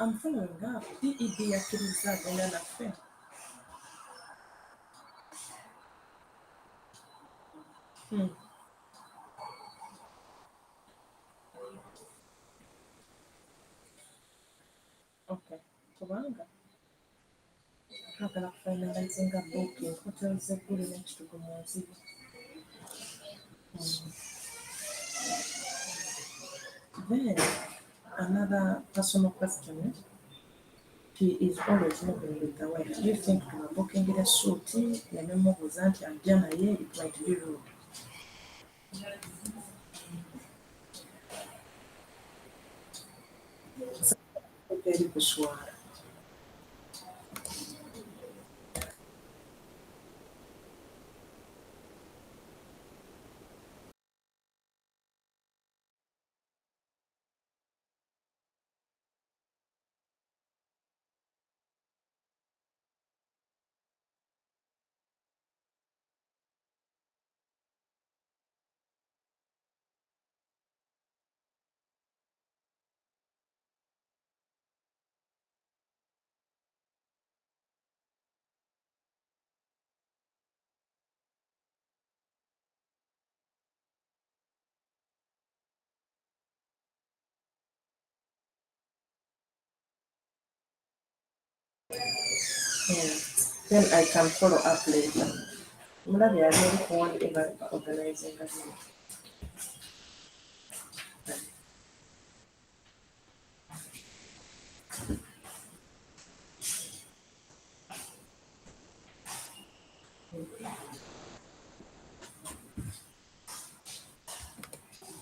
I'm following up. DED yakkiriza agenda naffe. Okay. Kubanga twagala kufinalizinga booking hotels eggulu n'ekitugu mu nzibu. Then another personal question. He is always moving with the wife. Do you think booking a suit yamemubuuza nti ajja naye it might be rude? Eri kuswala. Yeah. Then I can follow up later. Mulabi yali eri kuwandika organizing a thing.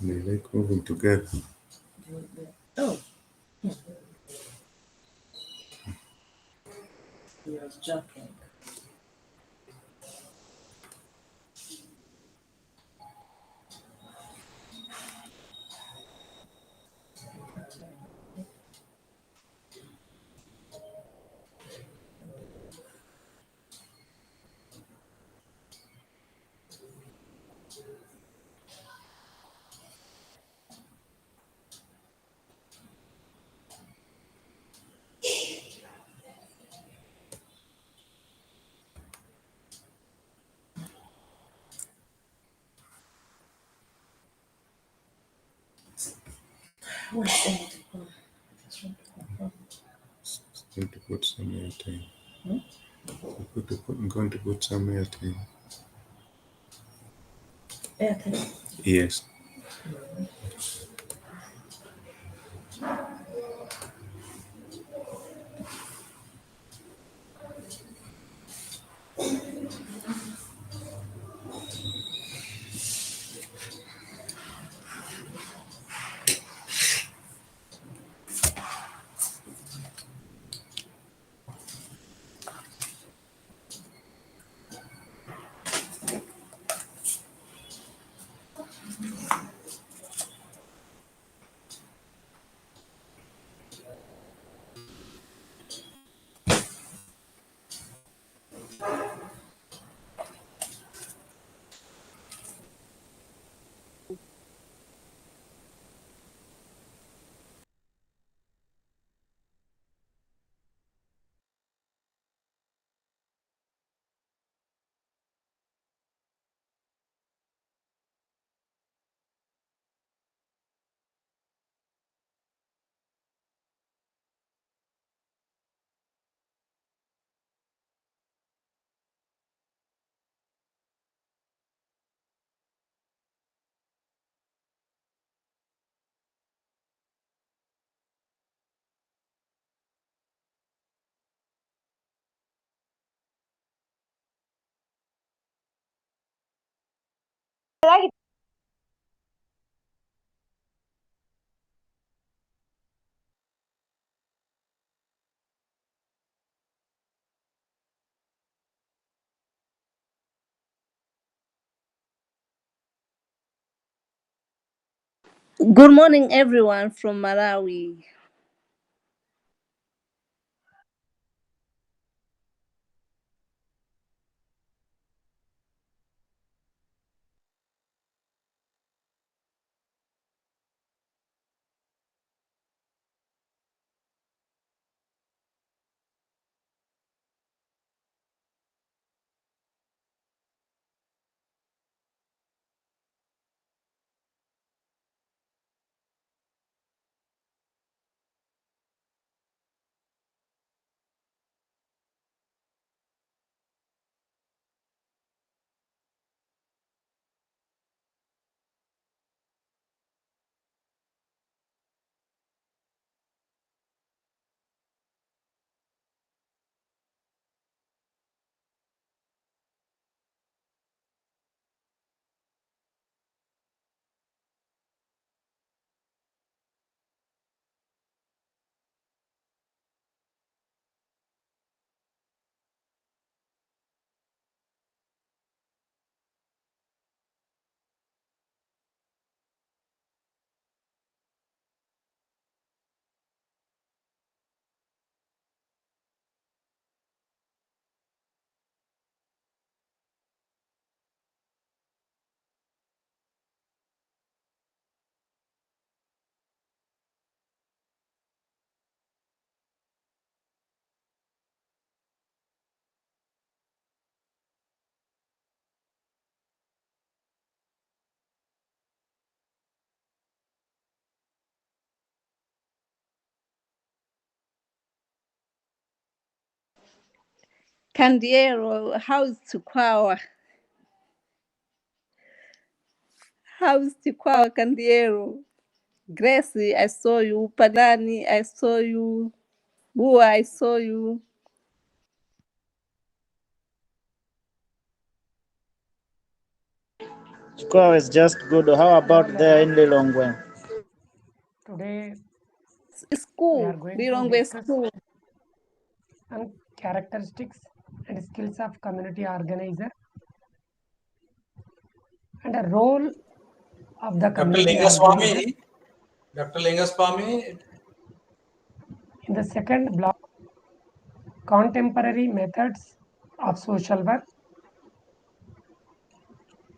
They like moving together. Oh. He was joking. What's that? Going to put some airtime. I'm going to put some airtime. Airtime. Yes. Good morning, everyone from Malawi. Candiero, how's Tukwawa? How's Tukwawa, Candiero? Gracie, I saw you. Padani, I saw you. Bua, I saw you. Square is just good. How about there in Lilongwe? Today It's we cool. are going to Lilongwe discuss school. on characteristics and skills of community organizer and the role of the Dr. community organizer. Dr. Lingaswamy, In the second block, contemporary methods of social work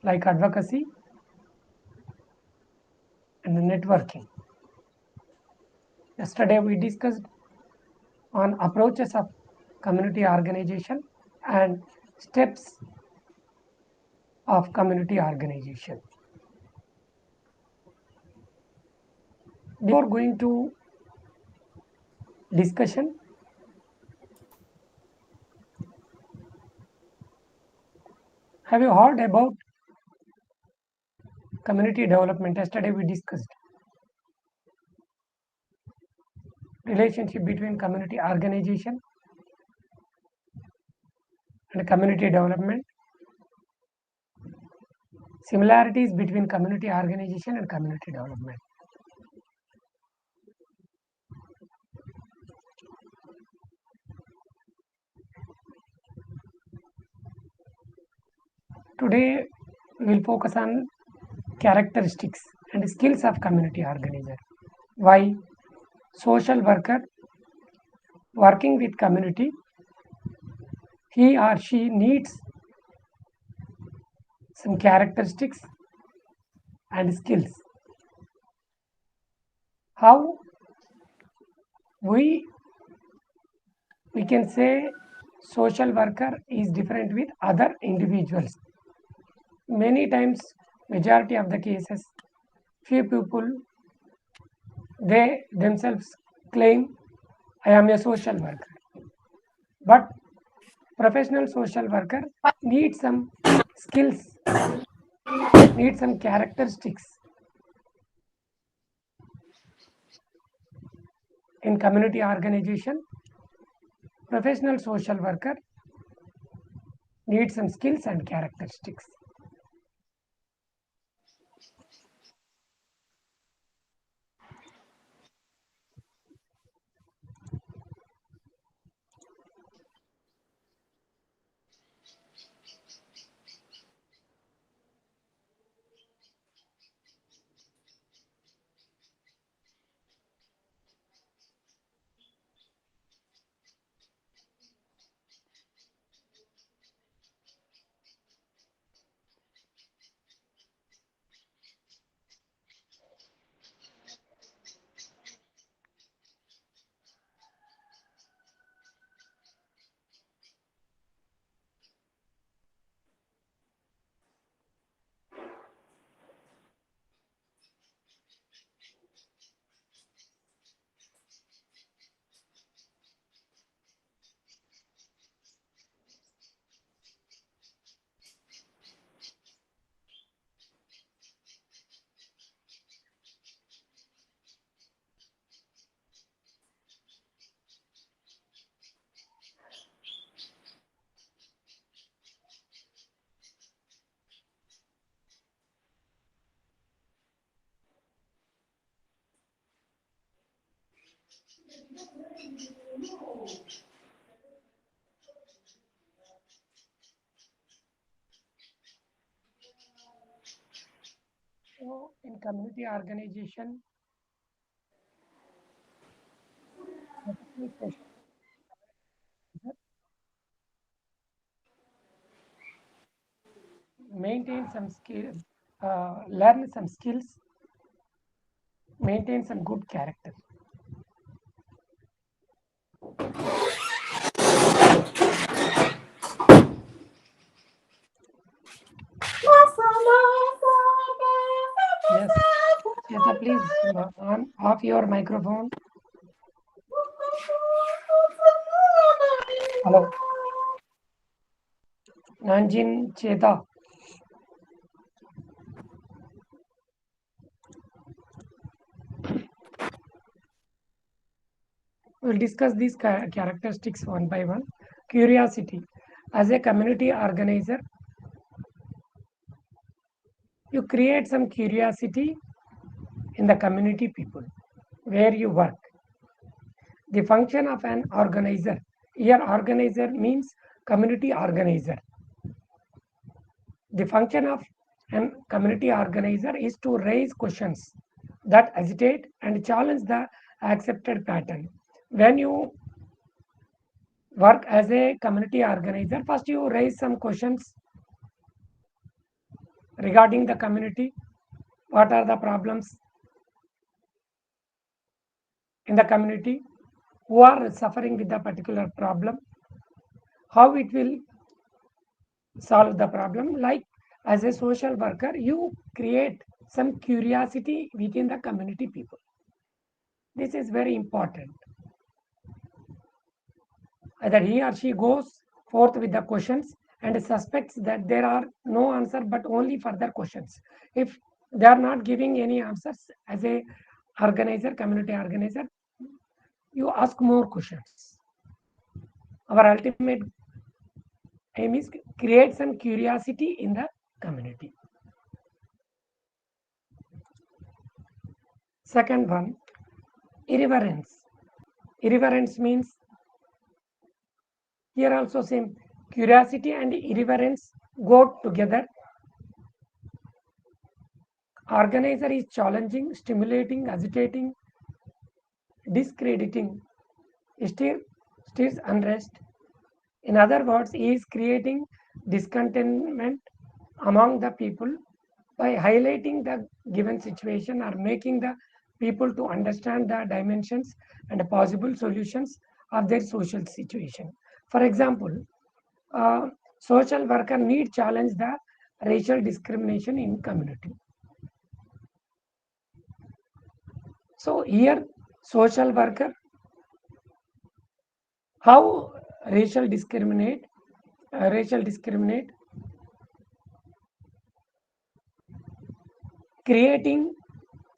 like advocacy and networking. Yesterday we discussed on approaches of community organization and steps of community organization. Before going to discussion, have you heard about community development? Yesterday we discussed relationship between community organization and community development, similarities between community organization and community development. Today we will focus on characteristics and skills of community organizer. Why social worker working with community, he or she needs some characteristics and skills. How we can say social worker is different with other individuals. Many times, majority of the cases, few people, they themselves claim, I am a social worker. But professional social worker needs some skills, needs some characteristics. In community organization, professional social worker needs some skills and characteristics. So in community organization, maintain some skill, learn some skills, maintain some good character. Yes, Shweta, please on off your microphone. Hello. Nanjin Cheta. We'll discuss these characteristics one by one. Curiosity. As a community organizer, you create some curiosity in the community people where you work. The function of an organizer. Here, organizer means community organizer. The function of an community organizer is to raise questions that agitate and challenge the accepted pattern. When you work as a community organizer, first you raise some questions regarding the community. What are the problems in the community? Who are suffering with the particular problem? How it will solve the problem? Like as a social worker, you create some curiosity within the community people. This is very important. Either he or she goes forth with the questions and suspects that there are no answer but only further questions. If they are not giving any answers, as a organizer, community organizer, you ask more questions. Our ultimate aim is create some curiosity in the community. Second one, irreverence. Irreverence means here also same, curiosity and irreverence go together. Organizer is challenging, stimulating, agitating, discrediting, stirs unrest. In other words, he is creating discontentment among the people by highlighting the given situation or making the people to understand the dimensions and possible solutions of their social situation. For example, social worker need challenge the racial discrimination in community. So here, social worker, how racial discriminate, creating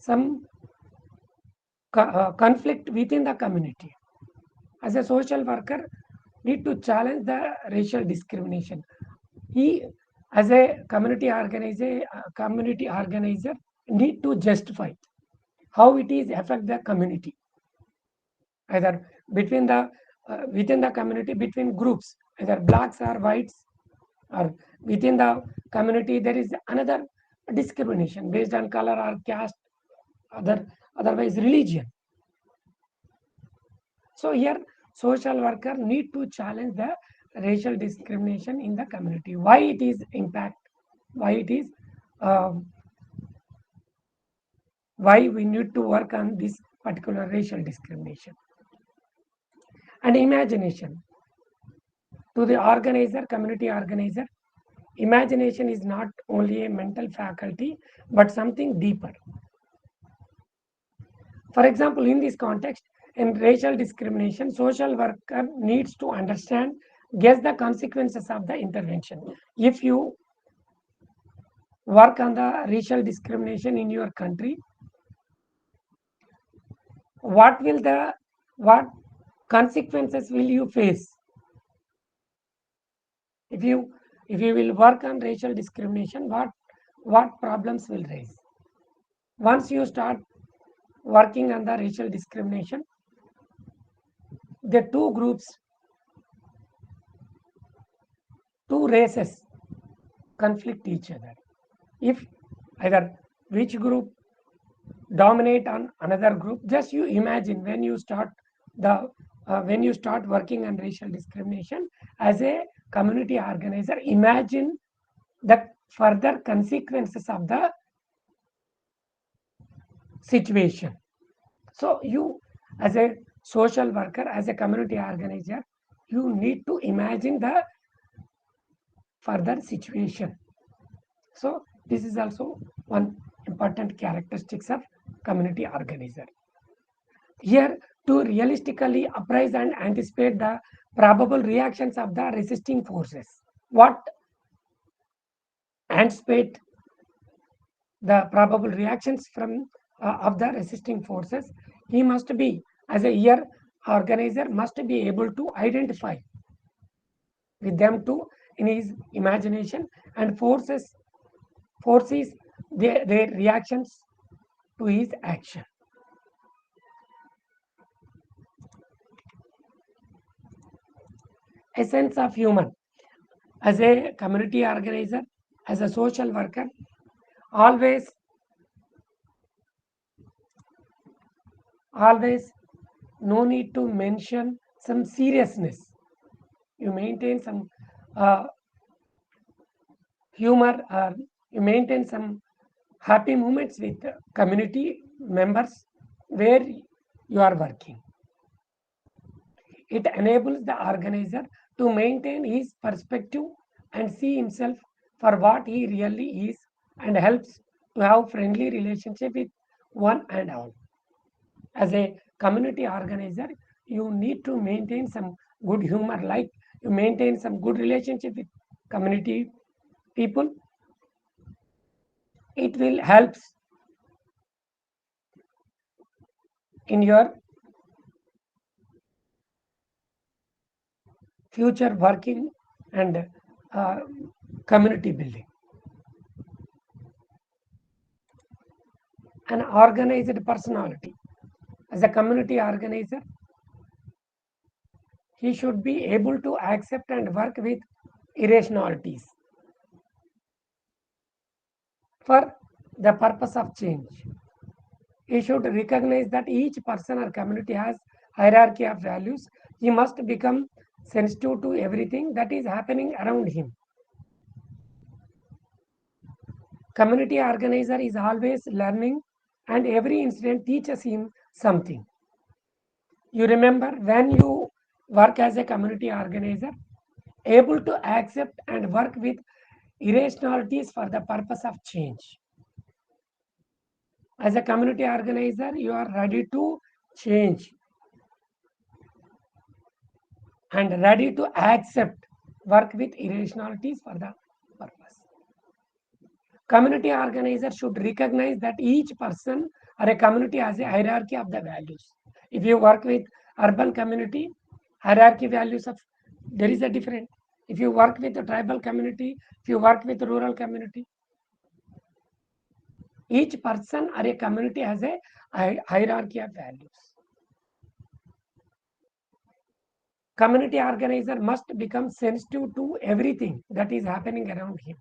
some conflict within the community. As a social worker, need to challenge the racial discrimination. He, as a community organizer, need to justify how it is affect the community, either between the within the community, between groups, either blacks or whites, or within the community there is another discrimination based on color or caste, otherwise religion. So here social worker need to challenge the racial discrimination in the community. Why it is impact? Why it is? Why we need to work on this particular racial discrimination? And imagination. To the organizer, community organizer, imagination is not only a mental faculty but something deeper. For example, in this context, in racial discrimination, social worker needs to understand, guess the consequences of the intervention. If you work on the racial discrimination in your country, what consequences will you face? If you will work on racial discrimination, what problems will raise? Once you start working on the racial discrimination, the two groups, two races conflict each other. If either which group dominate on another group, just you imagine when you start working on racial discrimination as a community organizer, imagine the further consequences of the situation. So you, as a social worker, as a community organizer, you need to imagine the further situation. So this is also one important characteristics of community organizer. Here, to realistically appraise and anticipate the probable reactions of the resisting forces. What anticipate the probable reactions from of the resisting forces. He must be, as a year organizer, must be able to identify with them too in his imagination and foresees their reactions to his action. Essence of human. As a community organizer, as a social worker, always no need to mention some seriousness. You maintain some humor, or you maintain some happy moments with community members where you are working. It enables the organizer to maintain his perspective and see himself for what he really is, and helps to have friendly relationship with one and all. As a community organizer, you need to maintain some good humor, like you maintain some good relationship with community people. It will help in your future working and community building. An organized personality. As a community organizer, he should be able to accept and work with irrationalities for the purpose of change. He should recognize that each person or community has hierarchy of values. He must become sensitive to everything that is happening around him. Community organizer is always learning, and every incident teaches him something. You remember, when you work as a community organizer, able to accept and work with irrationalities for the purpose of change. As a community organizer, you are ready to change and ready to accept work with irrationalities for the purpose. Community organizer should recognize that each person or a community has a hierarchy of the values. If you work with urban community, hierarchy values of there is a different. If you work with a tribal community, if you work with rural community, each person or a community has a hierarchy of values. Community organizer must become sensitive to everything that is happening around him.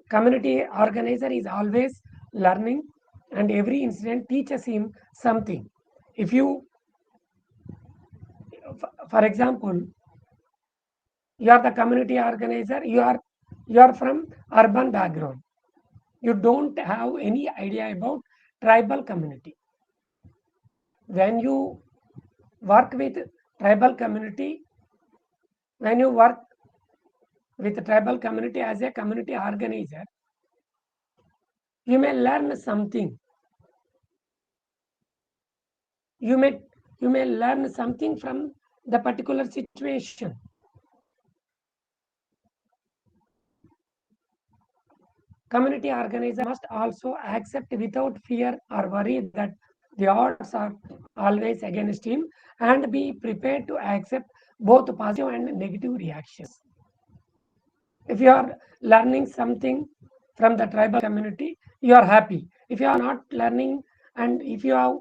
Community organizer is always learning, and every incident teaches him something. If you, for example, you are the community organizer, you are from urban background, you don't have any idea about tribal community. When you work with tribal community, when you work with tribal community as a community organizer, you may learn something. You may learn something from the particular situation. Community organizer must also accept without fear or worry that the odds are always against him, and be prepared to accept both positive and negative reactions. If you are learning something from the tribal community, you are happy. If you are not learning, and if you have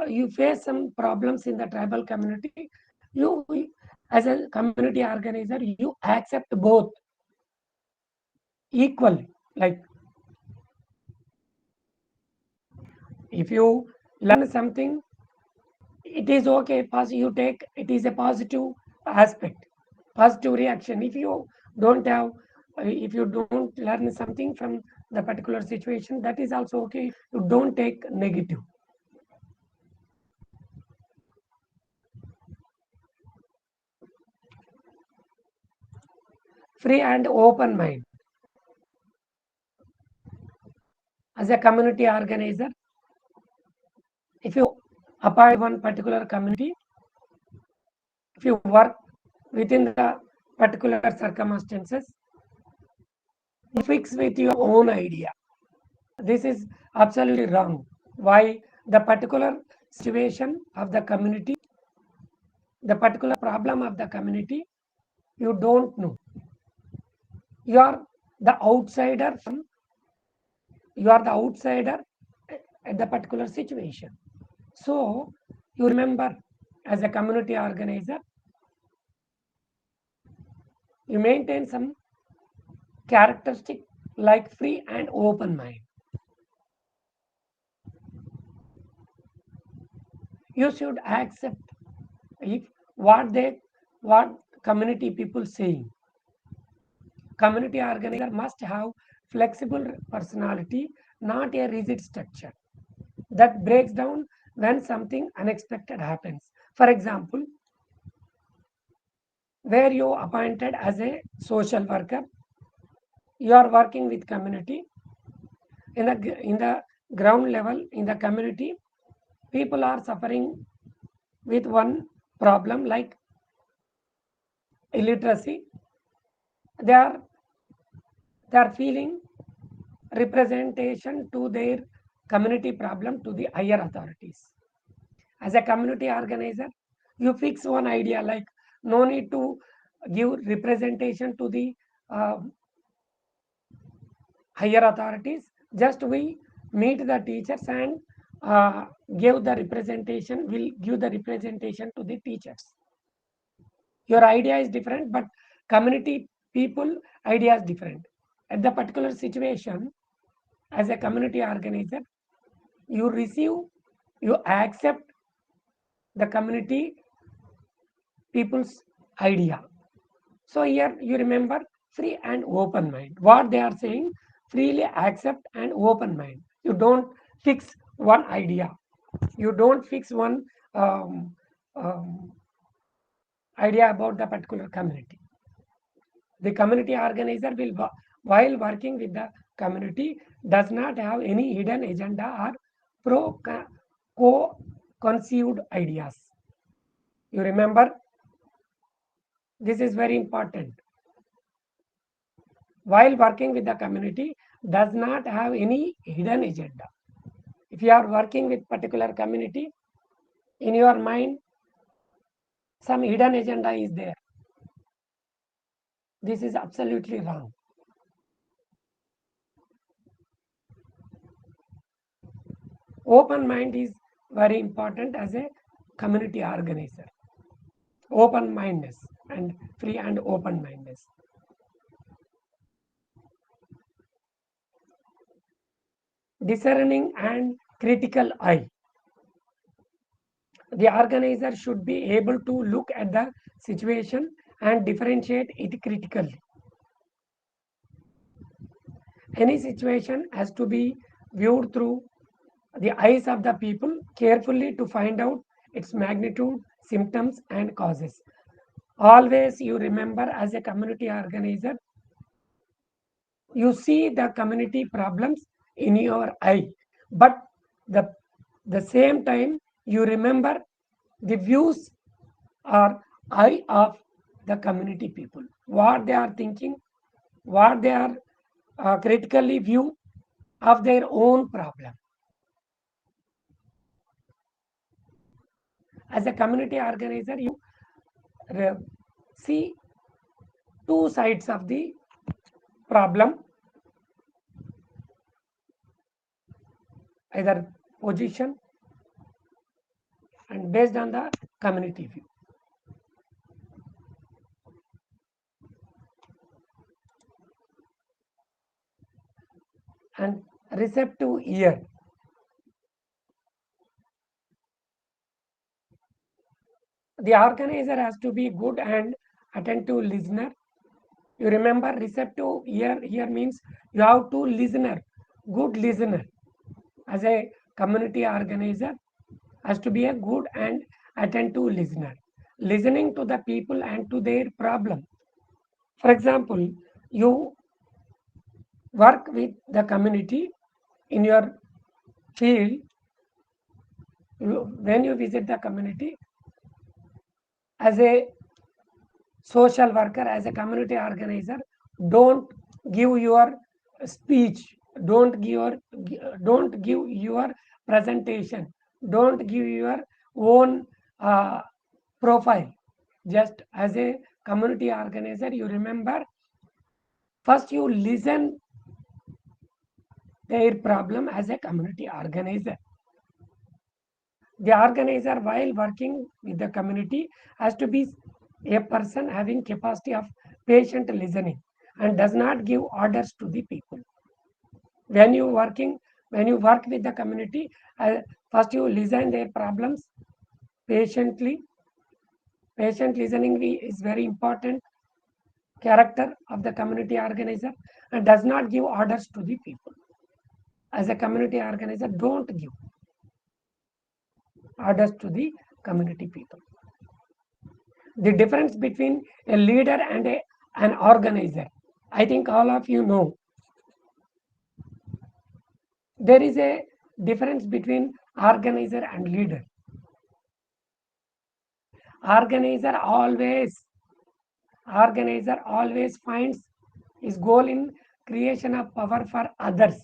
you face some problems in the tribal community, you as a community organizer, you accept both equally. Like, if you learn something, it is okay. You take it is a positive aspect, positive reaction. If you don't learn something from the particular situation, that is also okay. You don't take negative. Free and open mind. As a community organizer, if you appoint one particular community, if you work within the particular circumstances, You fix with your own idea. This is absolutely wrong. Why? The particular situation of the community, the particular problem of the community, you don't know. You are the outsider from, you are the outsider at the particular situation. So you remember, as a community organizer, you maintain some characteristic like free and open mind. You should accept if what community people saying. Community organizer must have flexible personality, not a rigid structure that breaks down when something unexpected happens. For example, where you appointed as a social worker, you are working with community in the ground level in the community. People are suffering with one problem like illiteracy. They are feeling representation to their community problem to the higher authorities. As a community organizer, you fix one idea like no need to give representation to the uh, higher authorities. Just we meet the teachers and give the representation. Will give the representation to the teachers. Your idea is different, but community people idea is different. At the particular situation, as a community organizer, you receive, you accept the community people's idea. So here you remember free and open mind. What they are saying, freely accept and open mind. You don't fix one idea. You don't fix one um, um, idea about the particular community. The community organizer will, while working with the community, does not have any hidden agenda or co-conceived ideas. You remember, this is very important. While working with the community, does not have any hidden agenda. If you are working with particular community, in your mind, some hidden agenda is there. This is absolutely wrong. Open mind is very important as a community organizer. Open mindedness and free and open mindedness. Discerning and critical eye. The organizer should be able to look at the situation and differentiate it critically. Any situation has to be viewed through the eyes of the people carefully to find out its magnitude, symptoms, and causes. Always you remember, as a community organizer, you see the community problems in your eye, but the same time you remember the views or eye of the community people, what they are thinking, what they are critically view of their own problem. As a community organizer, you see two sides of the problem, either position and based on the community view. And receptive ear. The organizer has to be good and attentive listener. You remember, receptive ear here means you have to listener, good listener. As a community organizer, has to be a good and attentive listener, listening to the people and to their problem. For example, you work with the community in your field. When you visit the community as a social worker, as a community organizer, don't give your speech, don't give your presentation, don't give your own profile. Just as a community organizer, you remember, first you listen their problem as a community organizer. The organizer, while working with the community, has to be a person having capacity of patient listening and does not give orders to the people. When you work with the community, first you listen their problems patiently. Patient listening is very important character of the community organizer, and does not give orders to the people. As a community organizer, don't give orders to the community people. The difference between a leader and an organizer, I think all of you know. There is a difference between organizer and leader. Organizer always finds his goal in creation of power for others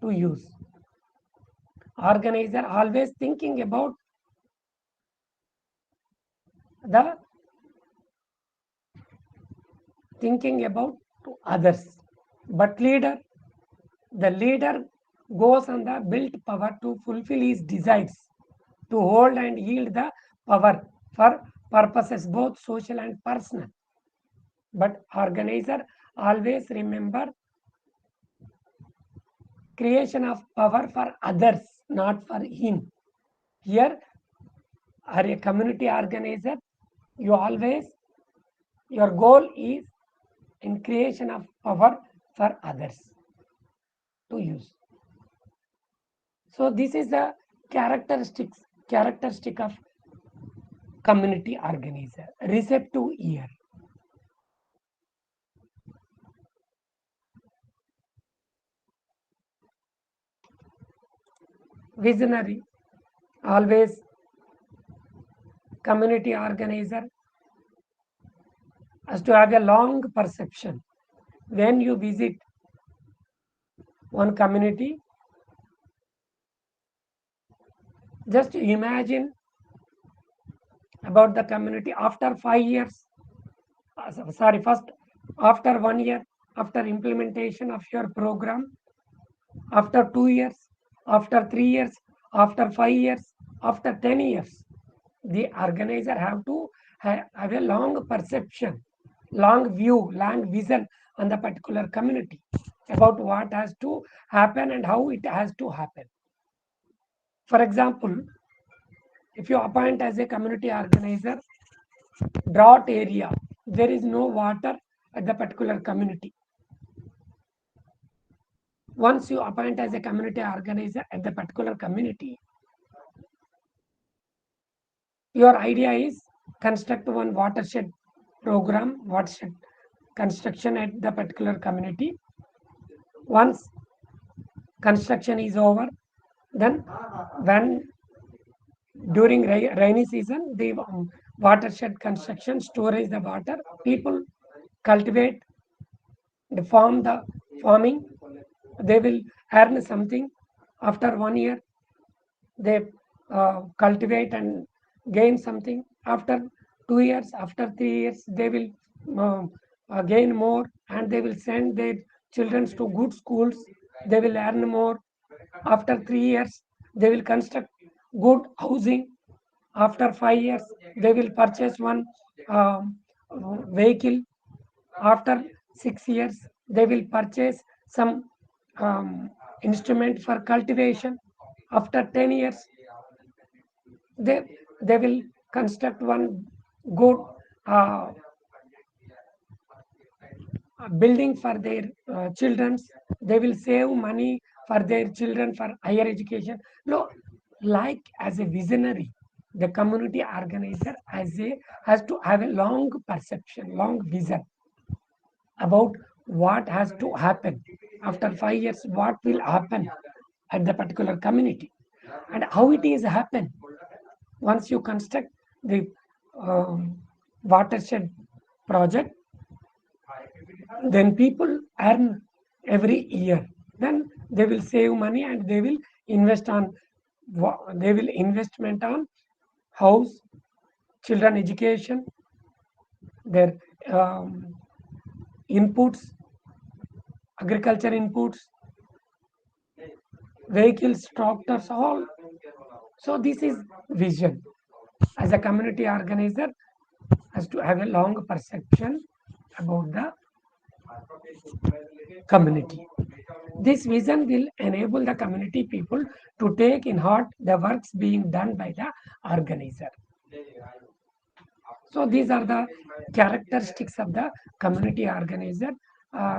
to use. Organizer always thinking about to others. But the leader goes on the built power to fulfill his desires, to hold and yield the power for purposes both social and personal. But organizer always remember creation of power for others, not for him. Here, are a community organizer, your goal is in creation of power for others to use. So this is the characteristic of community organizer. Receptive ear. Visionary. Always community organizer has to have a long perception. When you visit one community, just imagine about the community after 5 years. First after 1 year, after implementation of your program, after 2 years, after 3 years, after 5 years, after 10 years. The organizer have to have a long perception, long view, long vision on the particular community about what has to happen and how it has to happen. For example, if you appoint as a community organizer, drought area, there is no water at the particular community. Once you appoint as a community organizer at the particular community, your idea is construct one watershed program, watershed construction at the particular community. Once construction is over, then when during rainy season, the watershed construction storage the water, people cultivate, they farming, they will earn something. After 1 year, they cultivate and gain something. After 2 years, after 3 years, they will gain more, and they will send their children to good schools. They will earn more. After 3 years, they will construct good housing. After 5 years, they will purchase one vehicle. After 6 years, they will purchase some instrument for cultivation. After 10 years, they will construct one good building for their children. They will save money for their children for higher education. No, like as a visionary, the community organizer has to have a long perception, long vision about what has to happen after 5 years, what will happen at the particular community, and how it is happen. Once you construct the watershed project, then people earn every year. Then they will save money and they will invest on house, children education, their inputs, agriculture inputs, vehicles, tractors, all. So this is vision. As a community organizer, has to have a long perception about the community. This vision will enable the community people to take in heart the works being done by the organizer. So these are the characteristics of the community organizer.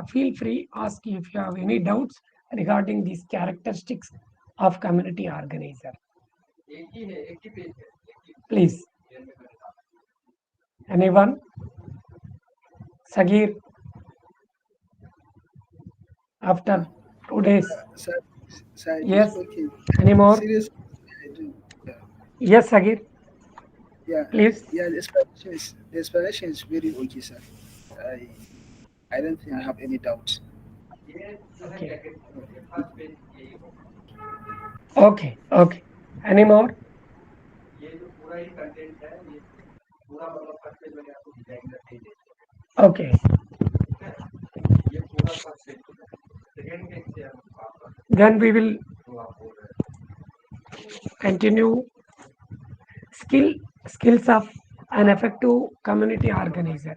Feel free, ask if you have any doubts regarding these characteristics of community organizer. Please. Anyone? Sagir? After 2 days. Sir, Yes. okay. Any more? Seriously, I do. Yeah. Yes, Sagir. Yeah. Please. Yeah. The explanation is very okay, sir. I I don't think I have any doubt. Okay. Okay. Okay. Any more? Okay. Then we will continue skills of an effective community organizer.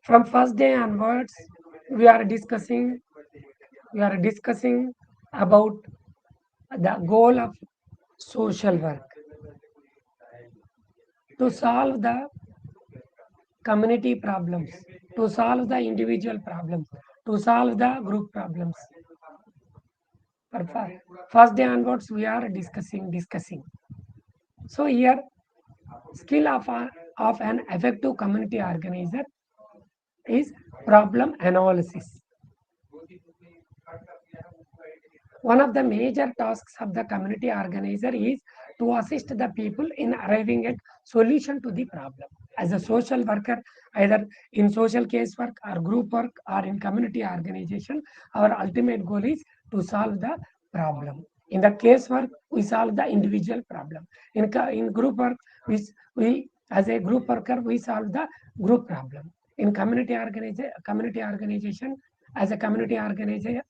From first day onwards, we are discussing about the goal of social work to solve the community problems, to solve the individual problems, to solve the group problems. First day onwards, we are discussing. So here, skill of an effective community organizer is problem analysis. One of the major tasks of the community organizer is to assist the people in arriving at solution to the problem. As a social worker, either in social case work or group work or in community organization, our ultimate goal is to solve the problem. In the case work, we solve the individual problem. In group work, we as a group worker, we solve the group problem. In community organization, as a community organizer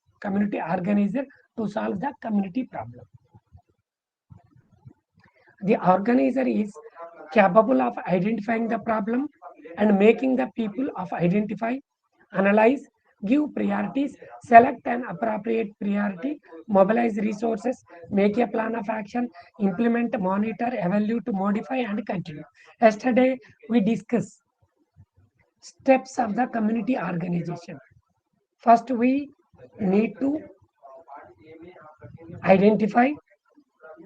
to solve the community problem. The organizer is capable of identifying the problem and making the people of identify, analyze, give priorities, select an appropriate priority, mobilize resources, make a plan of action, implement, monitor, evaluate, modify, and continue. Yesterday, we discussed steps of the community organization. First, we need to identify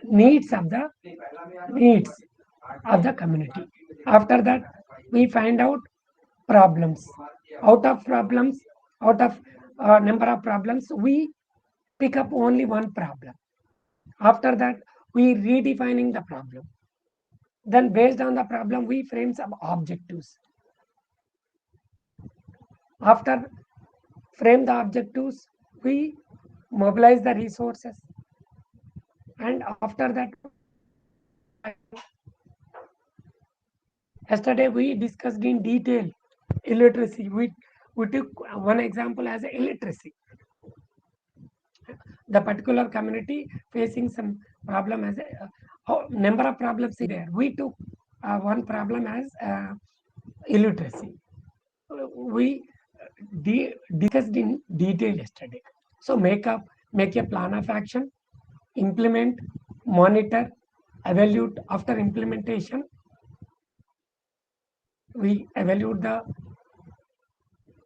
needs of the community. After that, we find out problems. Out of number of problems, we pick up only one problem. After that, we redefining the problem. Then based on the problem, we frame some objectives. After frame the objectives, we mobilize the resources. And after that, yesterday we discussed in detail illiteracy. We took one example as illiteracy. The particular community facing some problem as a number of problems there. We took one problem as illiteracy. We discussed in detail yesterday. So make a plan of action, implement, monitor, evaluate. After implementation, we evaluate the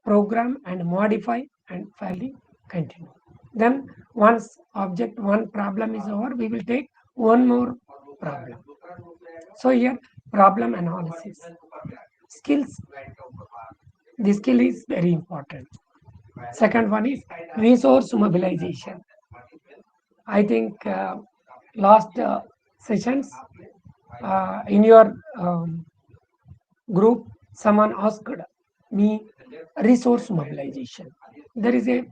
program and modify and finally continue. Then once one problem is over, we will take one more problem. So here problem analysis. Skills. This skill is very important. Second one is resource mobilization. I think last sessions in your group, someone asked me resource mobilization. There is a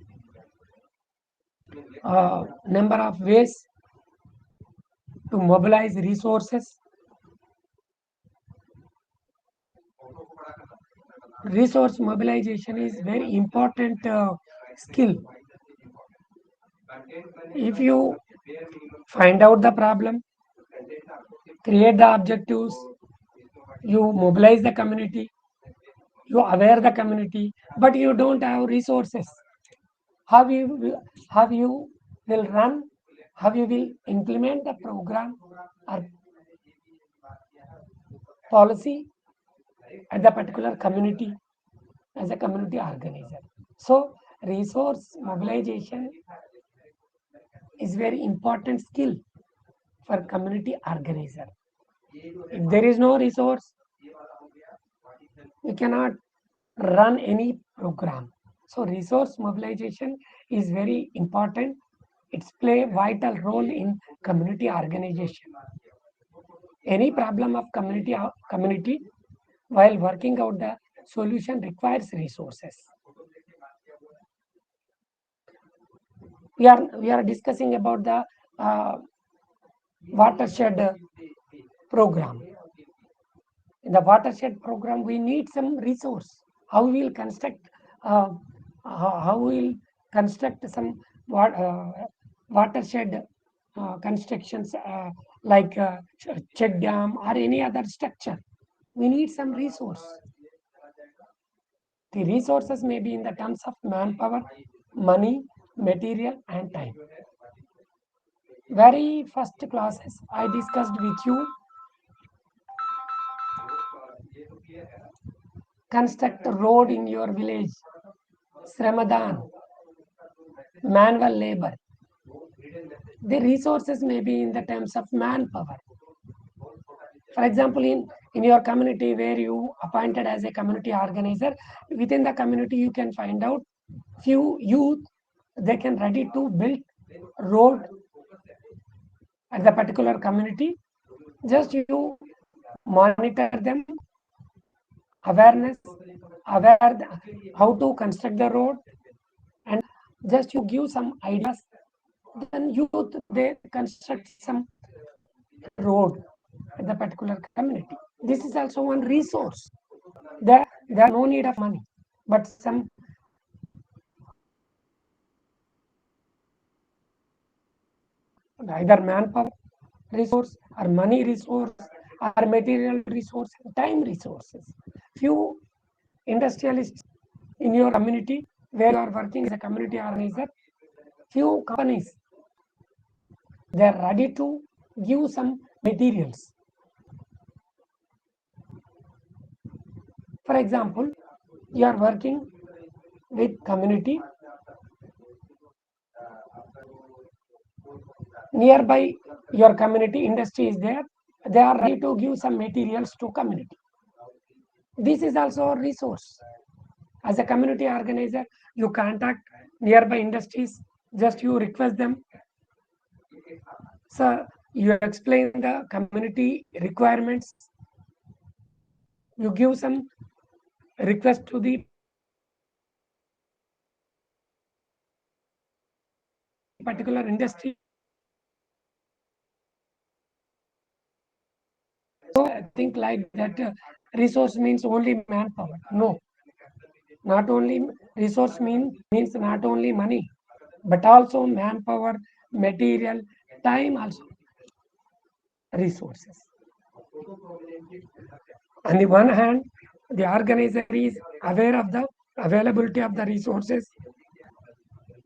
number of ways to mobilize resources. Resource mobilization is very important skill. If you find out the problem, create the objectives, you mobilize the community, you aware the community, but you don't have resources, how you will run, how you will implement the program or policy at the particular community as a community organizer. So resource mobilization is very important skill for community organizer. If there is no resource, we cannot run any program. So resource mobilization is very important. It's play a vital role in community organization. Any problem of community while working out the solution requires resources. We are discussing about the watershed program. In the watershed program, we need some resource. How we will construct? How we will construct some watershed constructions like check dam or any other structure? We need some resource. The resources may be in the terms of manpower, money, material, and time. Very first classes I discussed with you. Construct a road in your village. Sramadan, manual labor. The resources may be in the terms of manpower. For example, in your community where you appointed as a community organizer, within the community you can find out few youth, they can ready to build road at the particular community. Just you monitor them, awareness, aware how to construct the road, and just you give some ideas. Then youth they construct some road at the particular community. This is also one resource. There are no need of money, but some either manpower resource or money resource or material resource and time resources. Few industrialists in your community where you are working as a community organizer, few companies they are ready to give some materials. For example, you are working with community nearby your community industry is there, they are ready to give some materials to community. This is also a resource. As a community organizer, you contact nearby industries, just you request them. So you explain the community requirements, you give some request to the particular industry. So I think like that resource means only manpower. No, not only resource means not only money, but also manpower, material, time also resources. On the one hand, the organizer is aware of the availability of the resources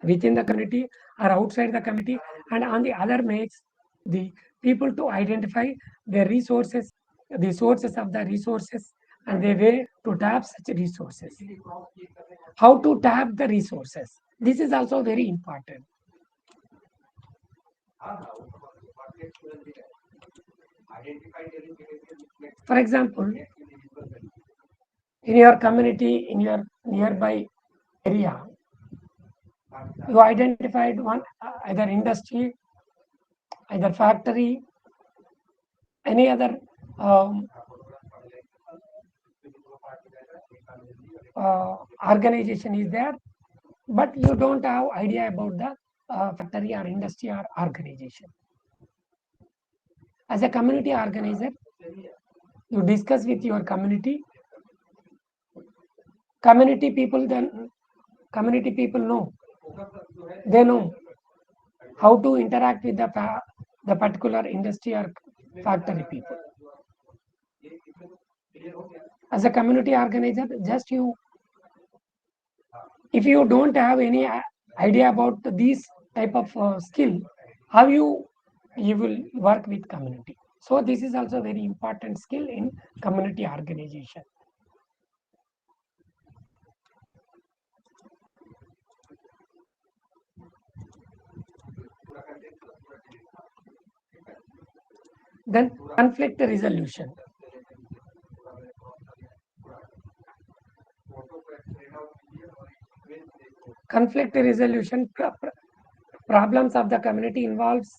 within the community or outside the community, and on the other makes the people to identify the resources, the sources of the resources, and the way to tap such resources. How to tap the resources. This is also very important. For example, in your community, in your nearby area, you identified one either industry, either factory, any other organization is there, but you don't have idea about the factory or industry or organization. As a community organizer, you discuss with your community. Community people know, they know how to interact with the particular industry or factory people. As a community organizer, just you, if you don't have any idea about these type of skill, how you will work with community. So this is also very important skill in community organization. Then conflict resolution. Conflict resolution, problems of the community involves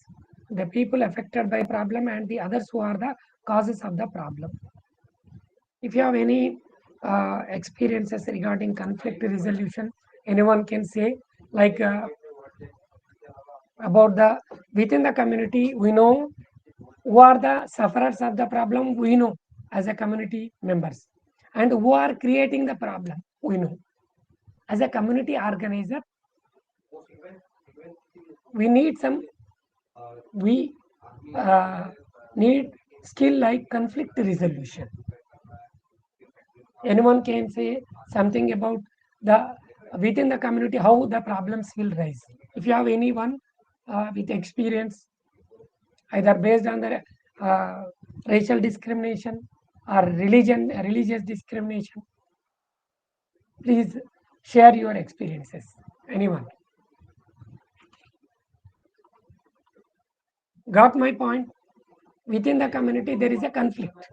the people affected by problem and the others who are the causes of the problem. If you have any experiences regarding conflict resolution, anyone can say, like about the within the community, we know who are the sufferers of the problem, we know as a community members, and who are creating the problem, we know. As a community organizer, we need need skill like conflict resolution. Anyone can say something about the within the community how the problems will rise. If you have anyone with experience, either based on the racial discrimination or religious discrimination, please share your experiences. Anyone? Got my point? Within the community, there is a conflict.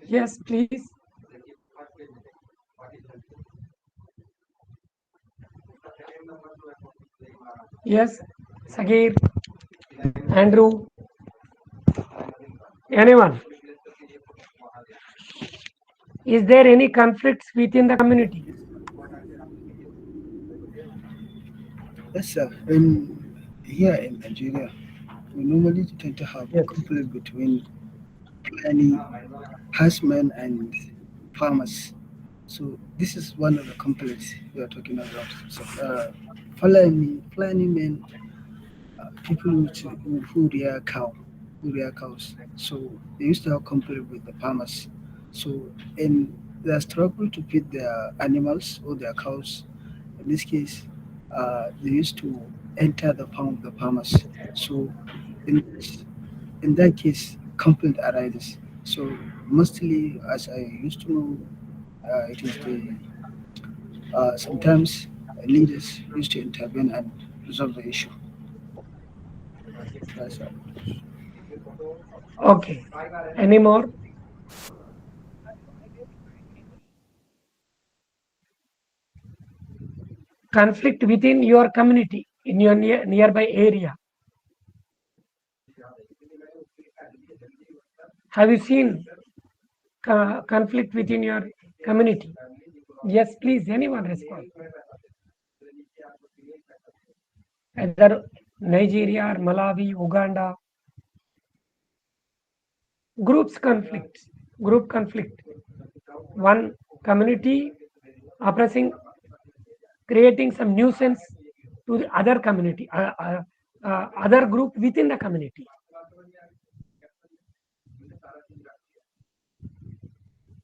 Yes, please. Yes, Sagir, Andrew, anyone? Is there any conflicts within the community? Yes, sir. Here in Nigeria, we normally tend to have Yes. conflict between planning, herdsmen, and farmers. So this is one of the conflicts we are talking about. So, planning men, people who rear cows. So they used to have conflict with the farmers. So in their struggle to feed their animals or their cows, in this case, they used to enter the farm of the farmers. So in in that case, conflict arises. So mostly, as I used to know, it is the sometimes leaders used to intervene and resolve the issue. That's all. Okay. Any more? Conflict within your community in your nearby area. Have you seen conflict within your community? Yes, please. Anyone respond? Either Nigeria or Malawi, Uganda. Group conflict. One community oppressing, creating some nuisance to the other community, other group within the community.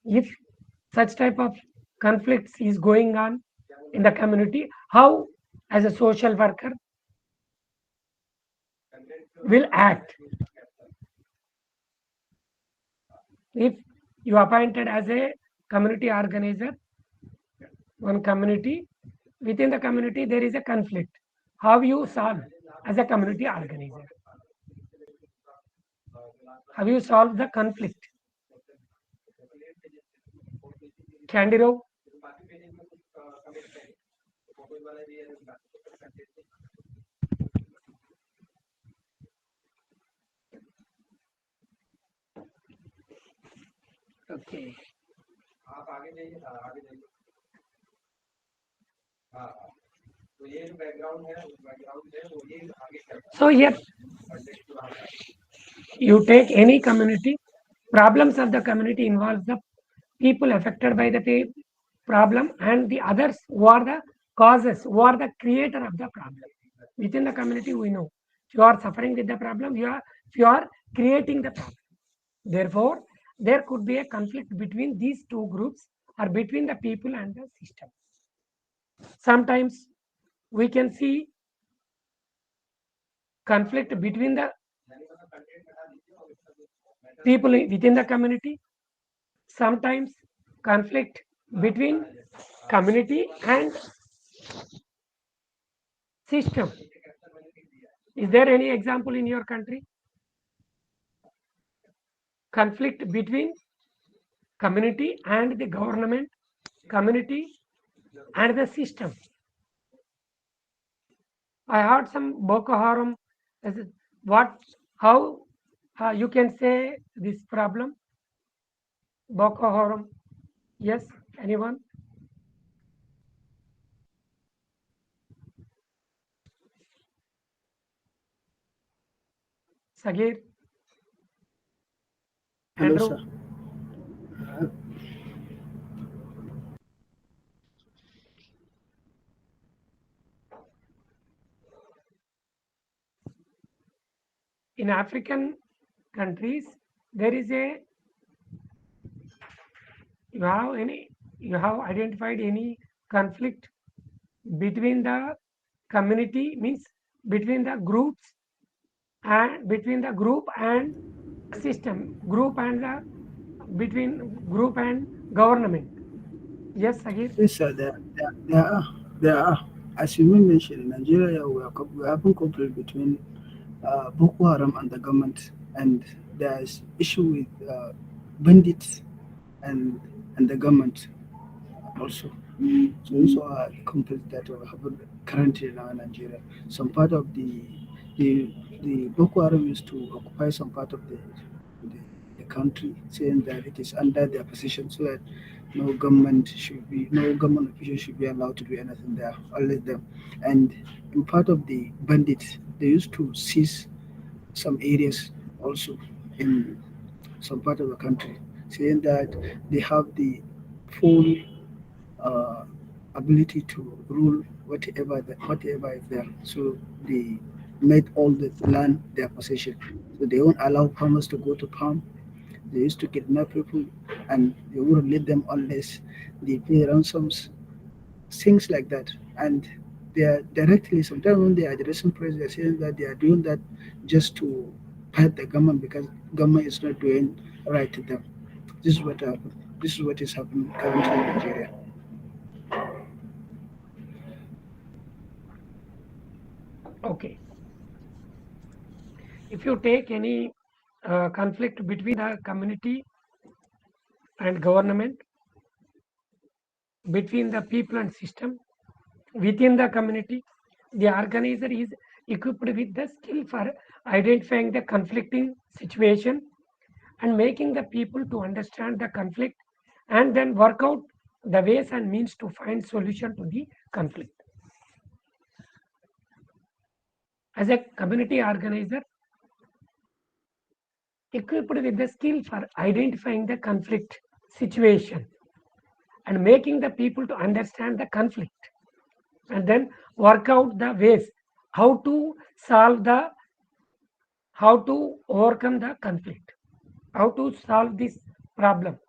If such type of conflicts is going on in the community, how as a social worker will act? If you appointed as a community organizer, one community, within the community there is a conflict, how you solve as a community organizer? How you solve the conflict? Candiro? Okay. So here you take any community, problems of the community involves the people affected by the problem and the others who are the causes, who are the creator of the problem. Within the community, we know if you are suffering with the problem, if you are creating the problem. Therefore, there could be a conflict between these two groups or between the people and the system. Sometimes we can see conflict between the people within the community, sometimes conflict between community and system. Is there any example in your country? Conflict between community and the government, community and the system. I heard some Boko Haram. What? How you can say this problem? Boko Haram. Yes, anyone? Sagir? Hello, Andrew? sir. In African countries, there is a you have identified any conflict between the community, means between the groups and between the group and system, group and the between group and government. Yes, Sagir. Yes, sir. There are. There are. As you mentioned, in Nigeria, we have a conflict between Boko Haram and the government, and there's issue with bandits and the government also. So those are conflicts that are happening currently now in Nigeria. Some part of the the Boko Haram used to occupy some part of the, the country, saying that it is under their position, so that no government official should be allowed to do anything there, only them. And in part of the bandits, they used to seize some areas also in some part of the country, saying that they have the full uh, ability to rule whatever is there. So they made all the land their possession. So they won't allow farmers to go to farm. They used to kidnap people, and they wouldn't let them unless they pay ransoms, things like that. And they are directly, sometimes when they are addressing press, they're saying that they are doing that just to fight the government because government is not doing right to them. This is what happened. This is what is happening currently in Nigeria. Okay. If you take any conflict between the community and government, between the people and system, within the community, the organizer is equipped with the skill for identifying the conflicting situation and making the people to understand the conflict and then work out the ways and means to find solution to the conflict. As a community organizer, equipped with the skill for identifying the conflict situation and making the people to understand the conflict and then work out the ways how to solve the how to overcome the conflict, how to solve this problem,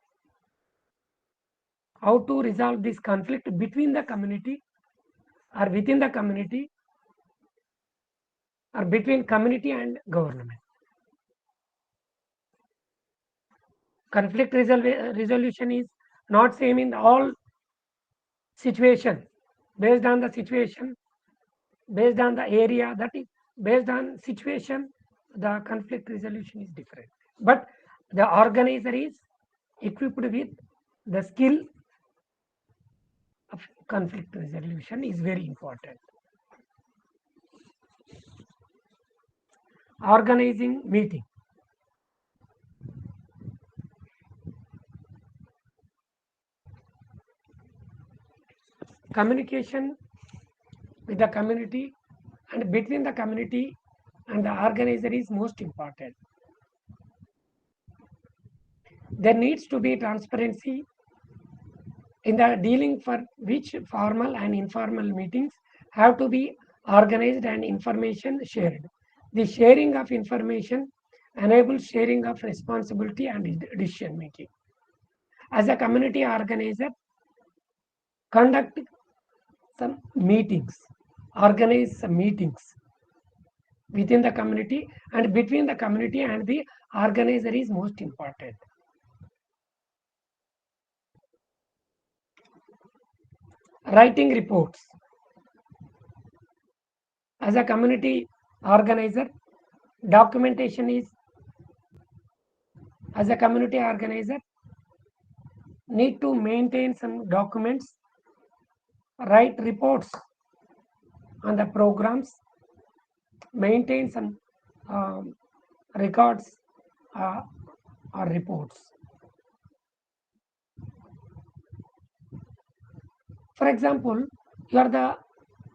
how to resolve this conflict between the community or within the community or between community and government. Conflict resolution is not same in all situation. Based on the situation, based on the area, that is based on situation, the conflict resolution is different. But the organizer is equipped with the skill of conflict resolution is very important. Organizing meeting. communication with the community and between the community and the organizer is most important. There needs to be transparency in the dealing for which formal and informal meetings have to be organized and information shared. The sharing of information enables sharing of responsibility and decision making. As a community organizer, conduct some meetings, organize some meetings within the community and between the community and the organizer is most important. Writing reports. As a community organizer, documentation is, as a community organizer, need to maintain some documents, write reports on the programs, maintain some records or reports. For example, you are the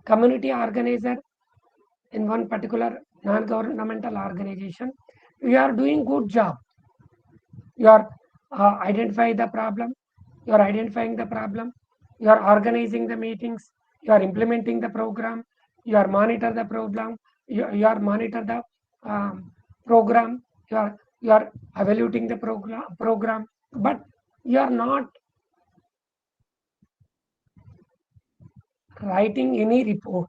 community organizer in one particular non-governmental organization. You are doing good job. You are identifying the problem. You are identifying the problem. You are organizing the meetings. You are implementing the program. You are monitor the program. You are monitor the program. You are evaluating the program. But you are not writing any report.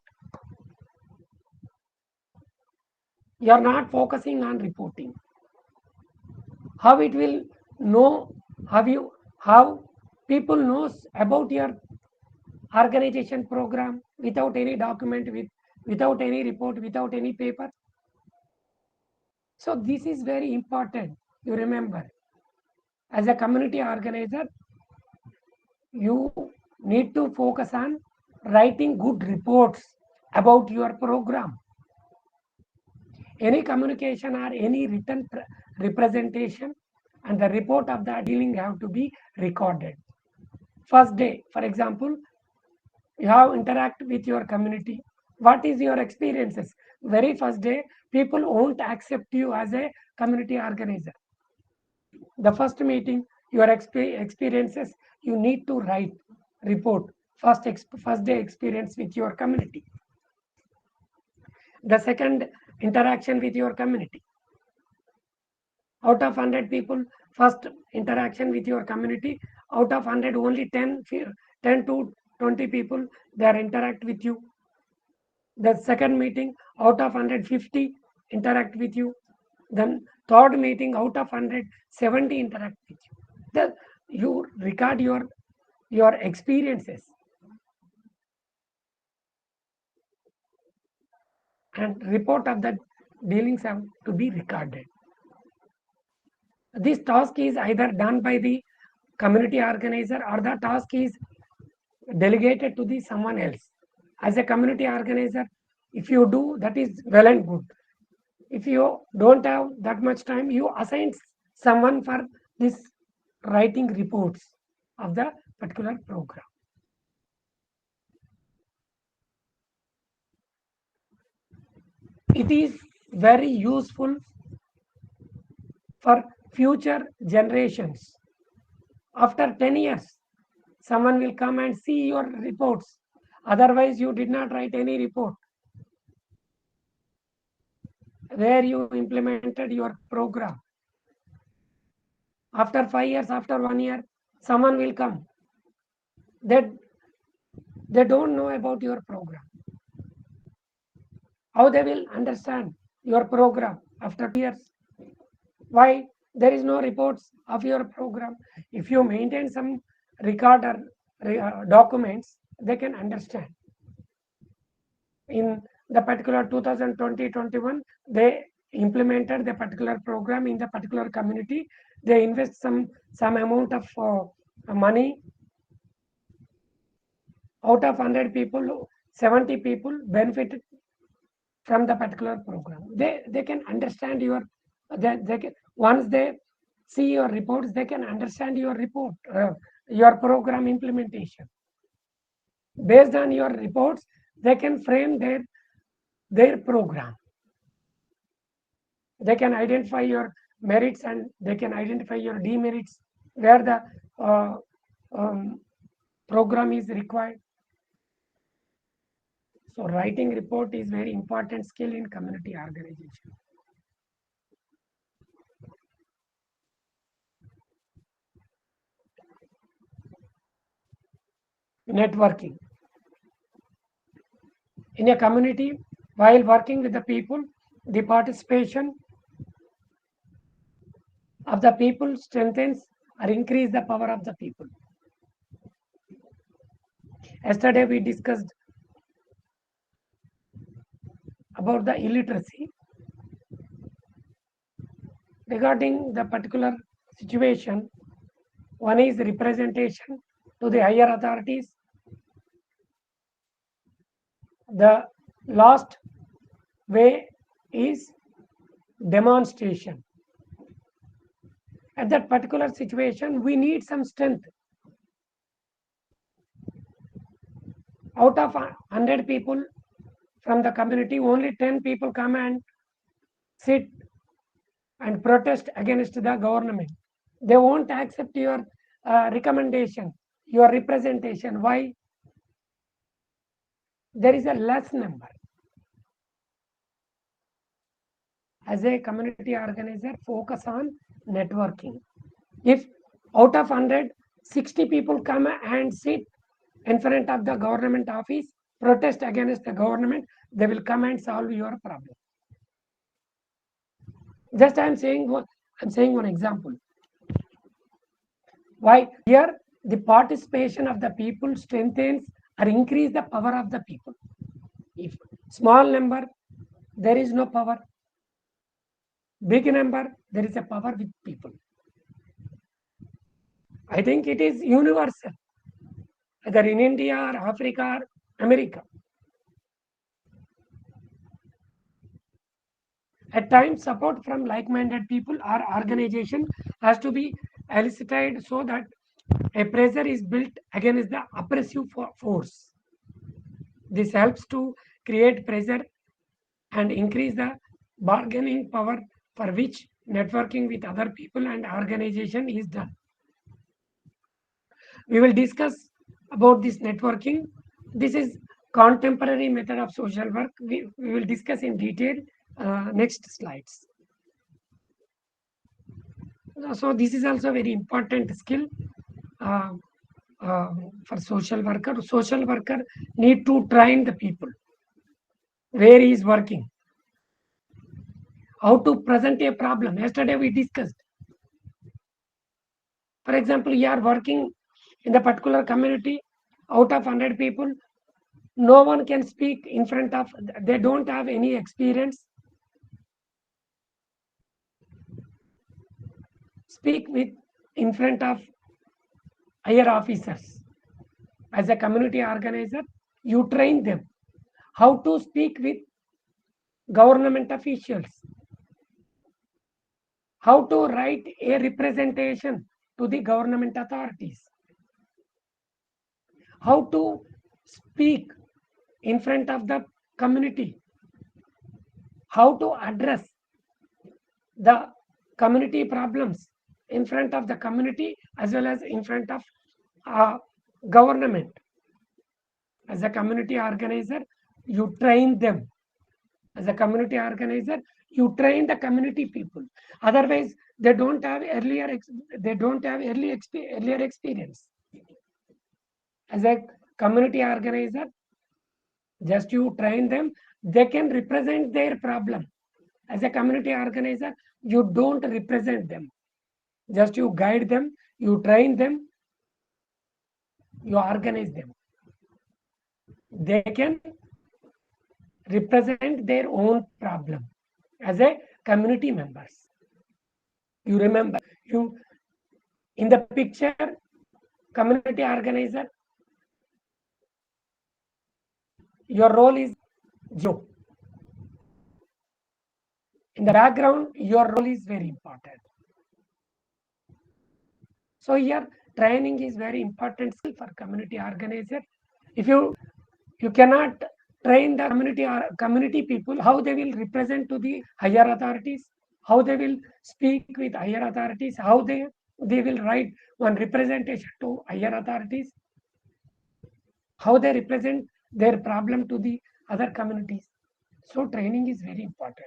You are not focusing on reporting. How it will know, how people knows about your organization program without any document, without any report, without any paper. So this is very important. You remember, as a community organizer, you need to focus on writing good reports about your program. Any communication or any written representation and the report of the dealing have to be recorded. First day, for example, you have interact with your community. What is your experiences? Very first day, people won't accept you as a community organizer. The first meeting, your experiences, you need to write report. First day experience with your community. The second, interaction with your community. Out of 100 people, first interaction with your community, out of 100, only 10 to 20 people, they are interact with you. The second meeting, out of 150, interact with you. Then third meeting, out of 100, 70 interact with you. You record your experiences. And report of the dealings have to be recorded. This task is either done by the community organizer or the task is delegated to the someone else. As a community organizer, if you do, that is well and good. If you don't have that much time, you assign someone for this writing reports of the particular program. It is very useful for future generations. After 10 years, someone will come and see your reports. Otherwise, you did not write any report where you implemented your program. After 5 years, after 1 year, someone will come. They don't know about your program. How they will understand your program after 2 years? Why there is no reports of your program? If you maintain some record or documents, they can understand. In the particular 2020-21, they implemented the particular program in the particular community. They invest some amount of money. Out of 100 people, 70 people benefited from the particular program. They can understand your, once they see your reports, they can understand your report, your program implementation. Based on your reports, they can frame their program. They can identify your merits and they can identify your demerits, where the program is required. So writing report is very important skill in community organization. Networking. In a community, while working with the people, the participation of the people strengthens or increase the power of the people. Yesterday we discussed about the illiteracy. Regarding the particular situation, one is representation to the higher authorities. The last way is demonstration. At that particular situation, we need some strength. Out of 100 people from the community, only 10 people come and sit and protest against the government. They won't accept your recommendation, your representation. Why? There is a less number. As a community organizer, focus on networking. If out of 100, 60 people come and sit in front of the government office, protest against the government, they will come and solve your problem. Just I'm saying one example. Why? Here the participation of the people strengthens or increase the power of the people. If small number, there is no power. Big number, there is a power with people. I think it is universal, whether in India or Africa or America. At times, support from like-minded people or organization has to be elicited so that a pressure is built against the oppressive force. This helps to create pressure and increase the bargaining power for which networking with other people and organization is done. We will discuss about this networking. This is contemporary method of social work. We will discuss in detail next slides. So this is also very important skill for social worker. Social worker need to train the people where he is working, how to present a problem. Yesterday we discussed. For example, you are working in the particular community, out of 100 people, no one can speak in front of, they don't have any experience. Speak with in front of higher officers. As a community organizer, you train them how to speak with government officials, how to write a representation to the government authorities, how to speak in front of the community, how to address the community problems in front of the community as well as in front of government. As a community organizer, you train them. As a community organizer, you train the community people. Otherwise, they don't have earlier experience. As a community organizer, just you train them, they can represent their problem. As a community organizer, you don't represent them. Just you guide them, you train them, you organize them. They can represent their own problem as a community members. You remember, you in the picture, community organizer, your role is Joe. In the background, your role is very important. So here, training is very important skill for community organizer. If you cannot train the community people how they will represent to the higher authorities, how they will speak with higher authorities, how they will write one representation to higher authorities, how they represent their problem to the other communities. So training is very important.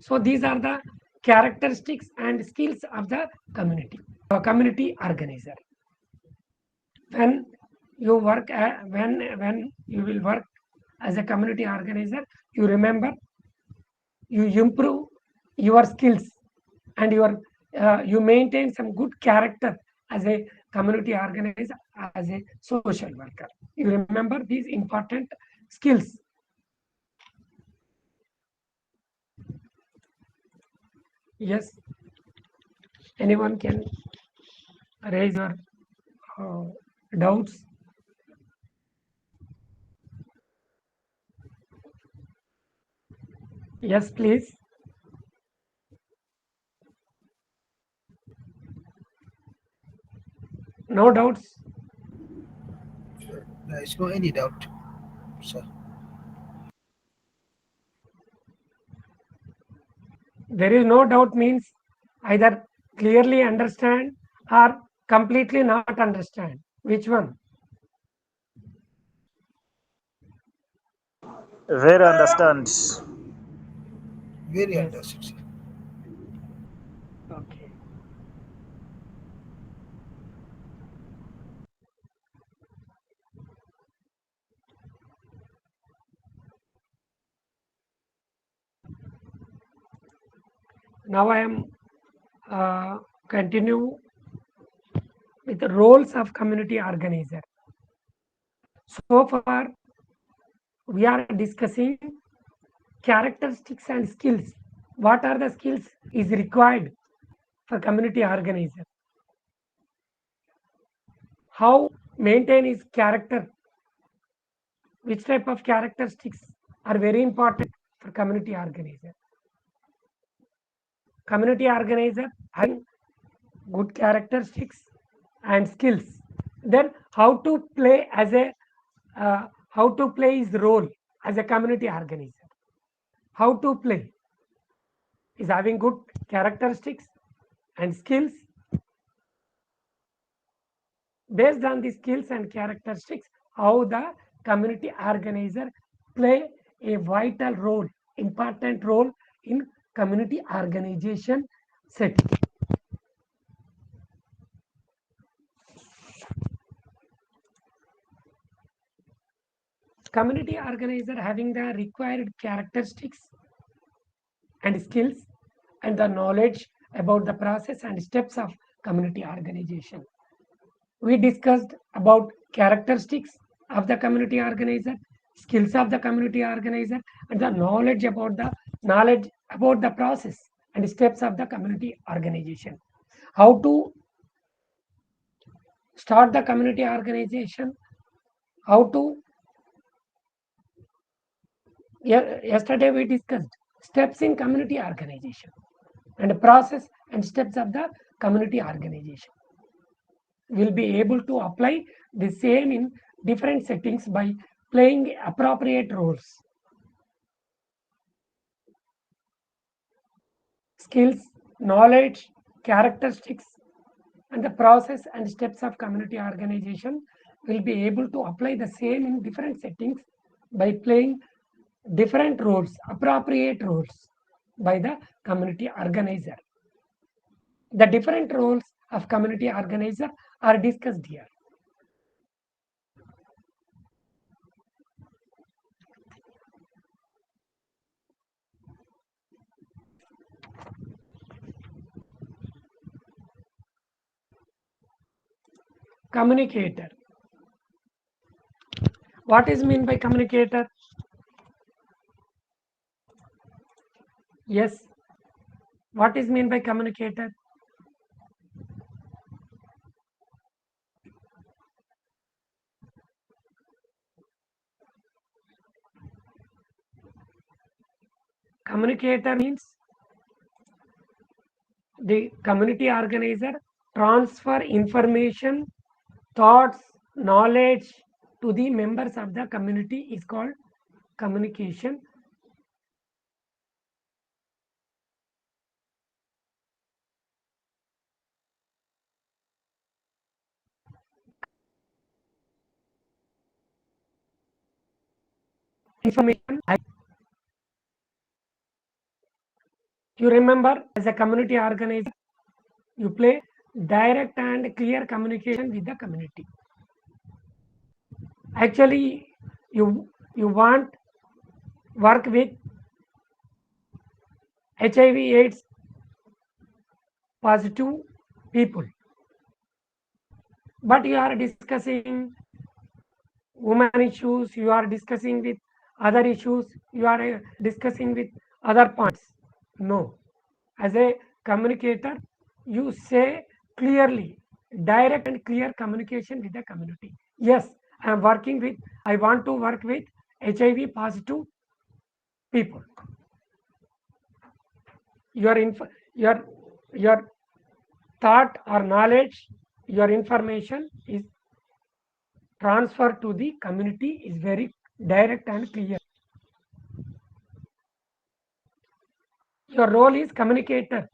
So these are the characteristics and skills of the community organizer. When you work when you will work as a community organizer, you remember, you improve your skills, and you maintain some good character as a community organizer, as a social worker. You remember these important skills. Yes, anyone can raise your doubts. Yes, please. No doubts. There is no any doubt, sir. There is no doubt means either clearly understand or completely not understand. Which one? Very understand. Very Yes. understood, sir. Okay. Now I am continue with the roles of community organizer. So far, we are discussing characteristics and skills. What are the skills is required for community organizer? How maintain his character? Which type of characteristics are very important for community organizer? Community organizer having good characteristics and skills. Then how to play as a how to play his role as a community organizer. How to play is having good characteristics and skills. Based on the skills and characteristics, how the community organizer play a vital role, important role in community organization setting. Community organizer having the required characteristics and skills and the knowledge about the process and steps of community organization. We discussed about characteristics of the community organizer, skills of the community organizer, and the knowledge about the process and steps of the community organization. How to start the community organization, how to yesterday we discussed steps in community organization and process and steps of the community organization. Will be able to apply the same in different settings by playing appropriate roles. Skills, knowledge, characteristics, and the process and steps of community organization will be able to apply the same in different settings by playing different roles, appropriate roles by the community organizer. The different roles of community organizer are discussed here. Communicator. What is mean by communicator? Yes. What is mean by communicator? Communicator means the community organizer transfer information thoughts, knowledge to the members of the community is called communication. Information. You remember, as a community organizer, you play direct and clear communication with the community. Actually, you want work with HIV/AIDS positive people, but you are discussing women issues, you are discussing with other issues, you are discussing with other points. No, as a communicator, you say clearly, direct and clear communication with the community. Yes, I want to work with HIV positive people. Your your thought or knowledge, your information is transferred to the community is very direct and clear. Your role is communicator.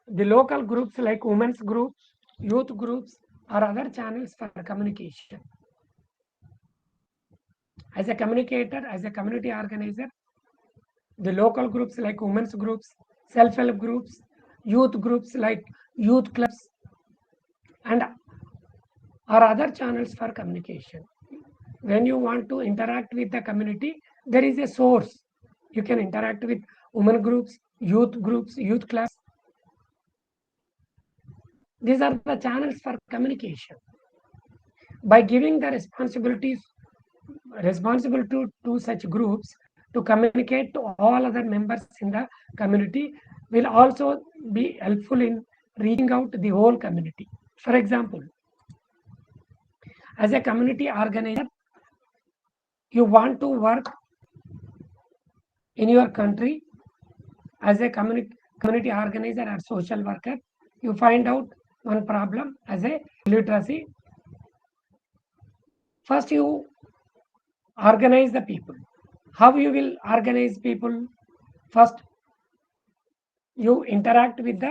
The local groups like women's groups, youth groups, or other channels for communication. As a communicator, as a community organizer, the local groups like women's groups, self-help groups, youth groups like youth clubs, and or other channels for communication. When you want to interact with the community, there is a source. You can interact with women groups, youth clubs. These are the channels for communication. By giving the responsibility to such groups to communicate to all other members in the community will also be helpful in reaching out the whole community. For example, as a community organizer, you want to work in your country as a community organizer or social worker. You find out one problem as a literacy. First, you organize the people. How you will organize people? First, you interact with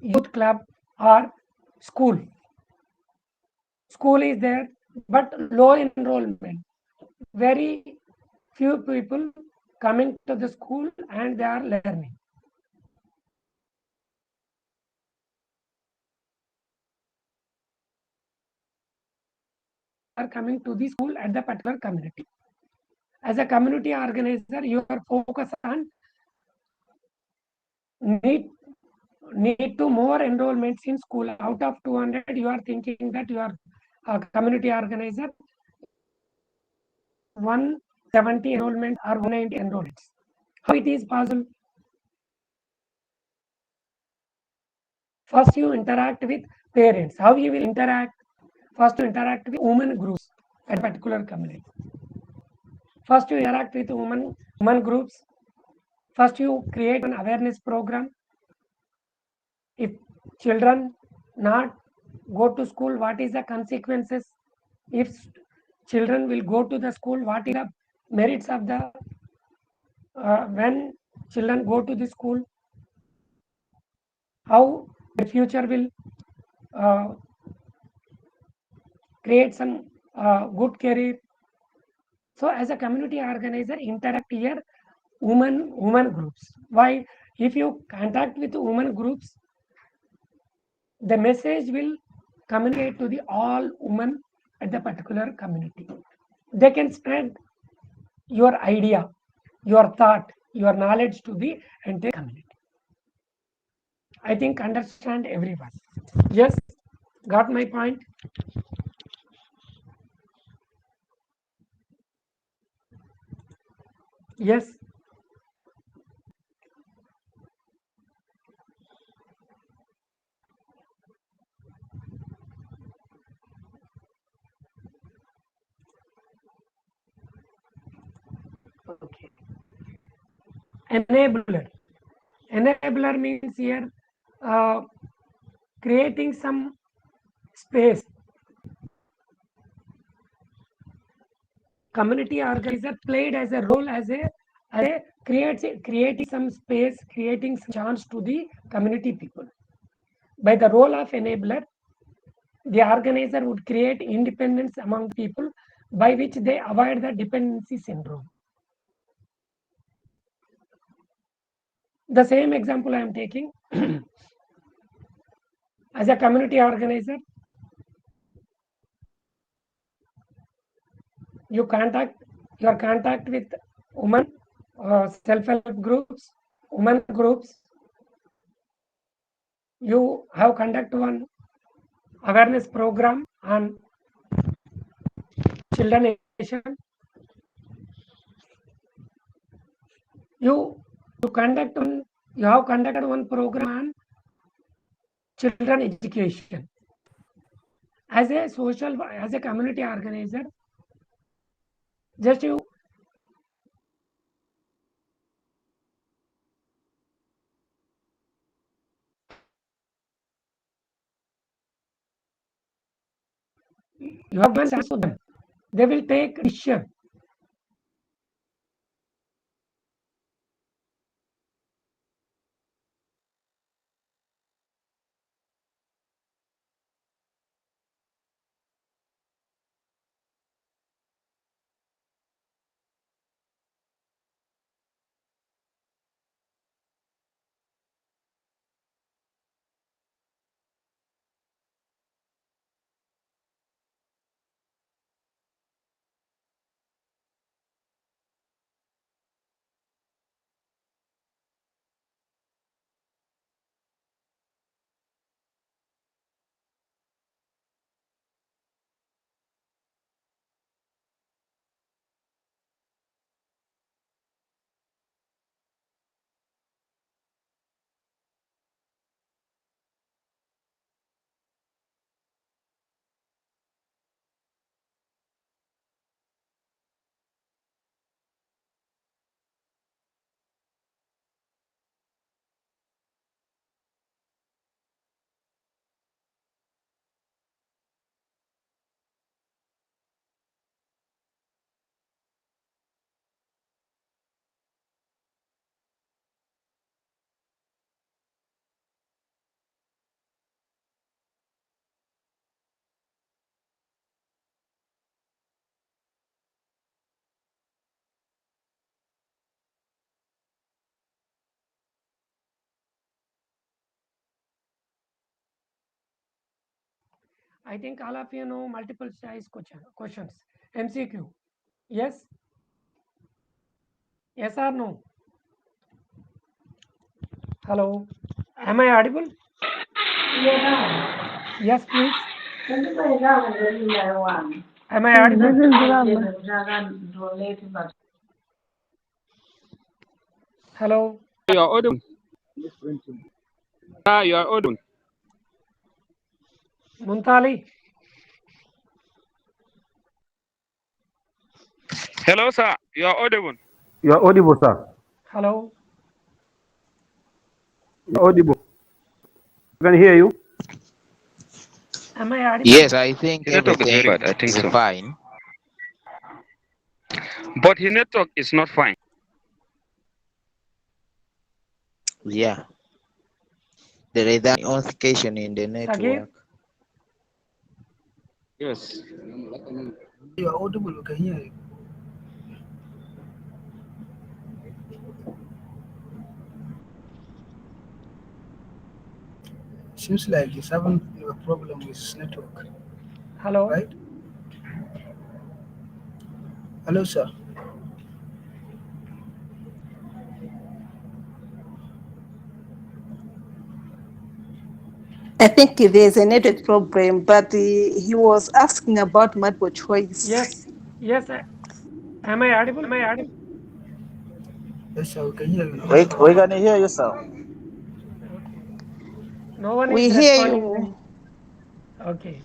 youth club or school. School is there, but low enrollment. Very few people coming to the school and they are learning. Are coming to the school at the particular community. As a community organizer, you are focused on need to more enrollments in school. Out of 200, you are thinking that you are a community organizer, 170 enrollments or 190 enrollments. How it is possible? First, you interact with parents. How you will interact? First, you interact with women groups at a particular community. First, you interact with women groups. First, you create an awareness program. If children not go to school, what is the consequences? If children will go to the school, what is the merits of the when children go to the school? How the future will create some good career. So, as a community organizer, interact here women groups. Why? If you contact with women groups, the message will communicate to the all women at the particular community. They can spread your idea, your thought, your knowledge to the entire community. I think understand everyone. Yes, got my point? Yes. Okay. Enabler. Enabler means here creating some space. Community organizer played as a role as a creating some space, creating some chance to the community people. By the role of enabler, the organizer would create independence among people by which they avoid the dependency syndrome. The same example I am taking. As a community organizer, your contact with women, self-help groups, women groups. You have conduct one awareness program on children education. You have conducted one program on children education. As a community organizer, just you have one chance to them. They will take decision. I think all of you know multiple choice questions. MCQ. Yes? Yes or no? Hello? Am I audible? Yes, please. Am I audible? Hello? You are audible. You are audible. Muntali? Hello, sir. You are audible. You are audible, sir. Hello? You are audible. I can hear you. Am I audible? Yes, I think His network is very everything bad. I think is so. fine. But his network is not fine. Yeah. There is an unification in the network. Yes. You are audible, we can hear you. Seems like he's having a problem with his network. Hello? Right? Hello, sir. I think there's a network problem, but he was asking about multiple choice. Yes. Yes. Am I audible? Yes, sir, we can hear you now. We can hear you, sir. Okay. No one We is hear responding. you. Okay.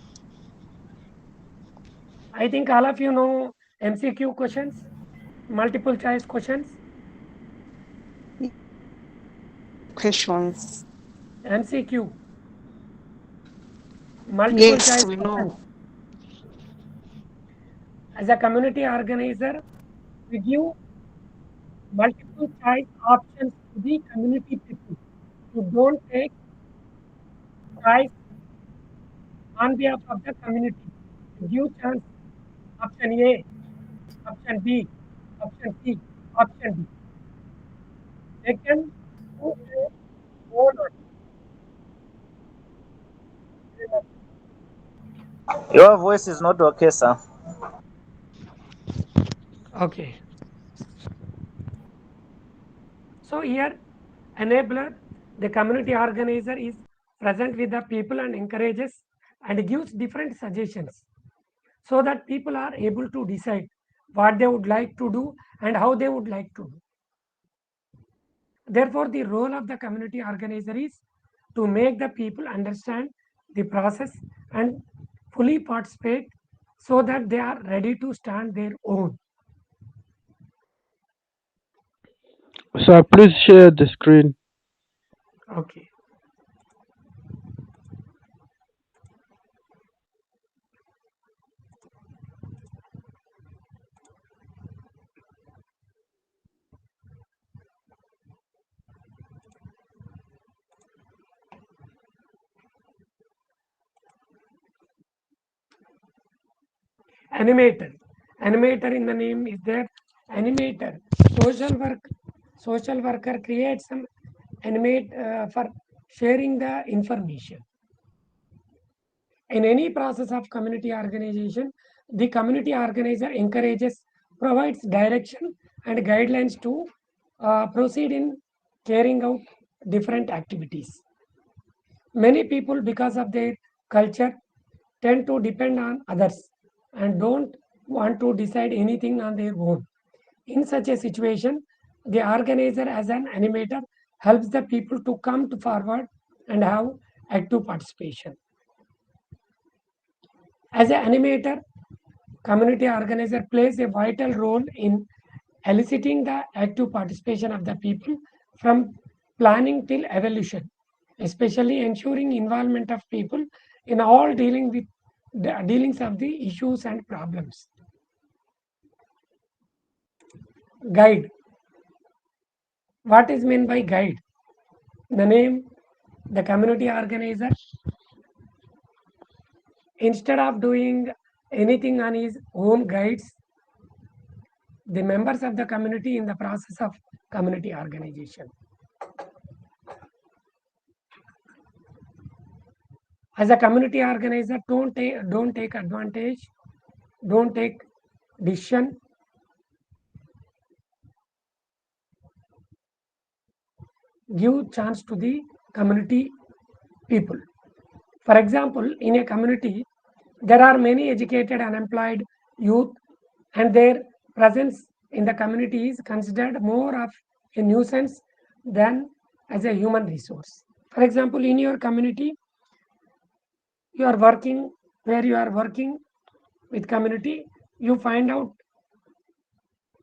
I think all of you know MCQ questions, multiple choice questions. Questions. MCQ. multiple Yes, choice we options. know. As a community organizer, we give multiple choice options to the community people. You don't take choice on behalf of the community. You give chance option A, option B, option C, option D. They can choose their own option. Your voice is not okay, sir. Okay. So here, enabler, the community organizer is present with the people and encourages and gives different suggestions so that people are able to decide what they would like to do and how they would like to do. Therefore, the role of the community organizer is to make the people understand the process and fully participate so that they are ready to stand their own. Sir, please share the screen. Okay. Animator. Animator in the name is there. Animator. Social work. Social worker creates some animate for sharing the information. In any process of community organization, the community organizer encourages, provides direction and guidelines to proceed in carrying out different activities. Many people, because of their culture, tend to depend on others and don't want to decide anything on their own. In such a situation, the organizer, as an animator, helps the people to come to forward and have active participation. As an animator, community organizer plays a vital role in eliciting the active participation of the people from planning till evolution, especially ensuring involvement of people in all dealing with the dealings of the issues and problems. Guide. What is meant by guide? The name, the community organizer, instead of doing anything on his own, guides the members of the community in the process of community organization. As a community organizer, don't take advantage, don't take decision, give chance to the community people. For example, in a community, there are many educated unemployed youth, and their presence in the community is considered more of a nuisance than as a human resource. For example, in your community, you are working, where you are working with community, you find out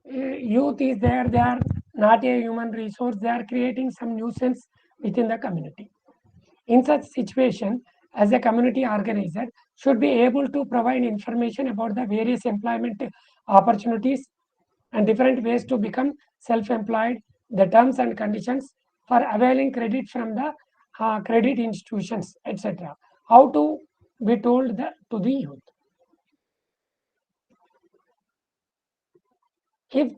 youth is there, they are not a human resource, they are creating some nuisance within the community. In such situation, as a community organizer, should be able to provide information about the various employment opportunities and different ways to become self-employed, the terms and conditions for availing credit from the credit institutions, etc. How to be told to the youth. If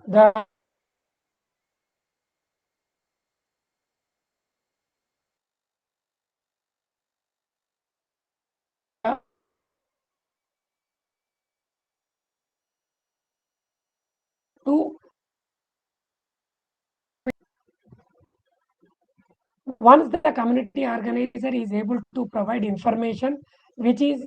the to once the community organizer is able to provide information which is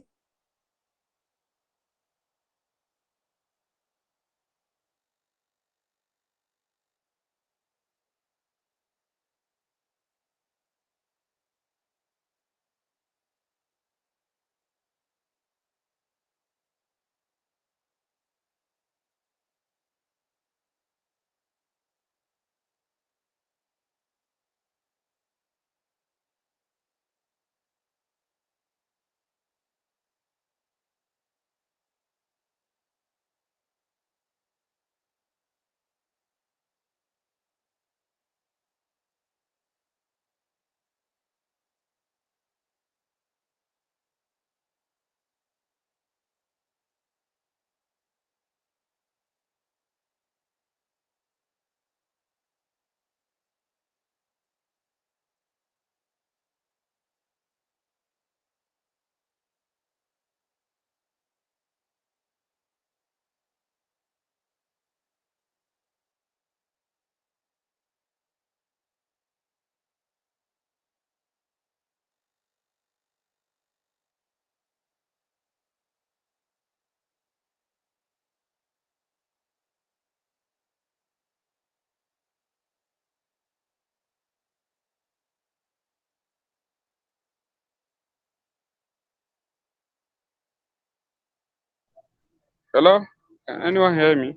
Hello? Can anyone hear me?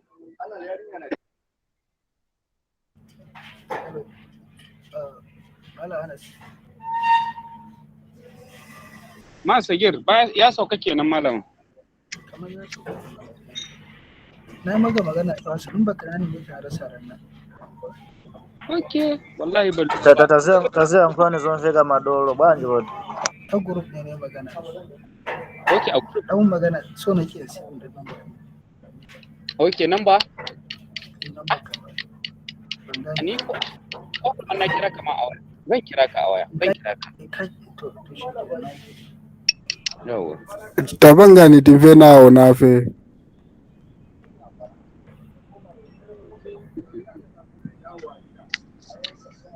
Hello. Malam Anas. Ma Sagir, ba ya sauka kenan malam. Kamar ya so. Na yi maka magana ta wasu in baka nani ne tare saran nan. Okay, wallahi ban Tazia mkwani zonfika madoro banje wote. Ta group ne magana. Okay, a group. Ɗan magana so nake da sai da number. Okay, number? Number ka. Ban gane. Ni ko an na kira ka ma a waya. Zan kira ka a waya. Zan kira ka. Kai to shi ke. Yawa. Tabanga ni tive nao nafe.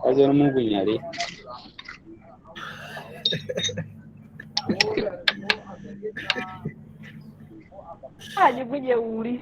Wajen mugun yare. Aje kuje wuri.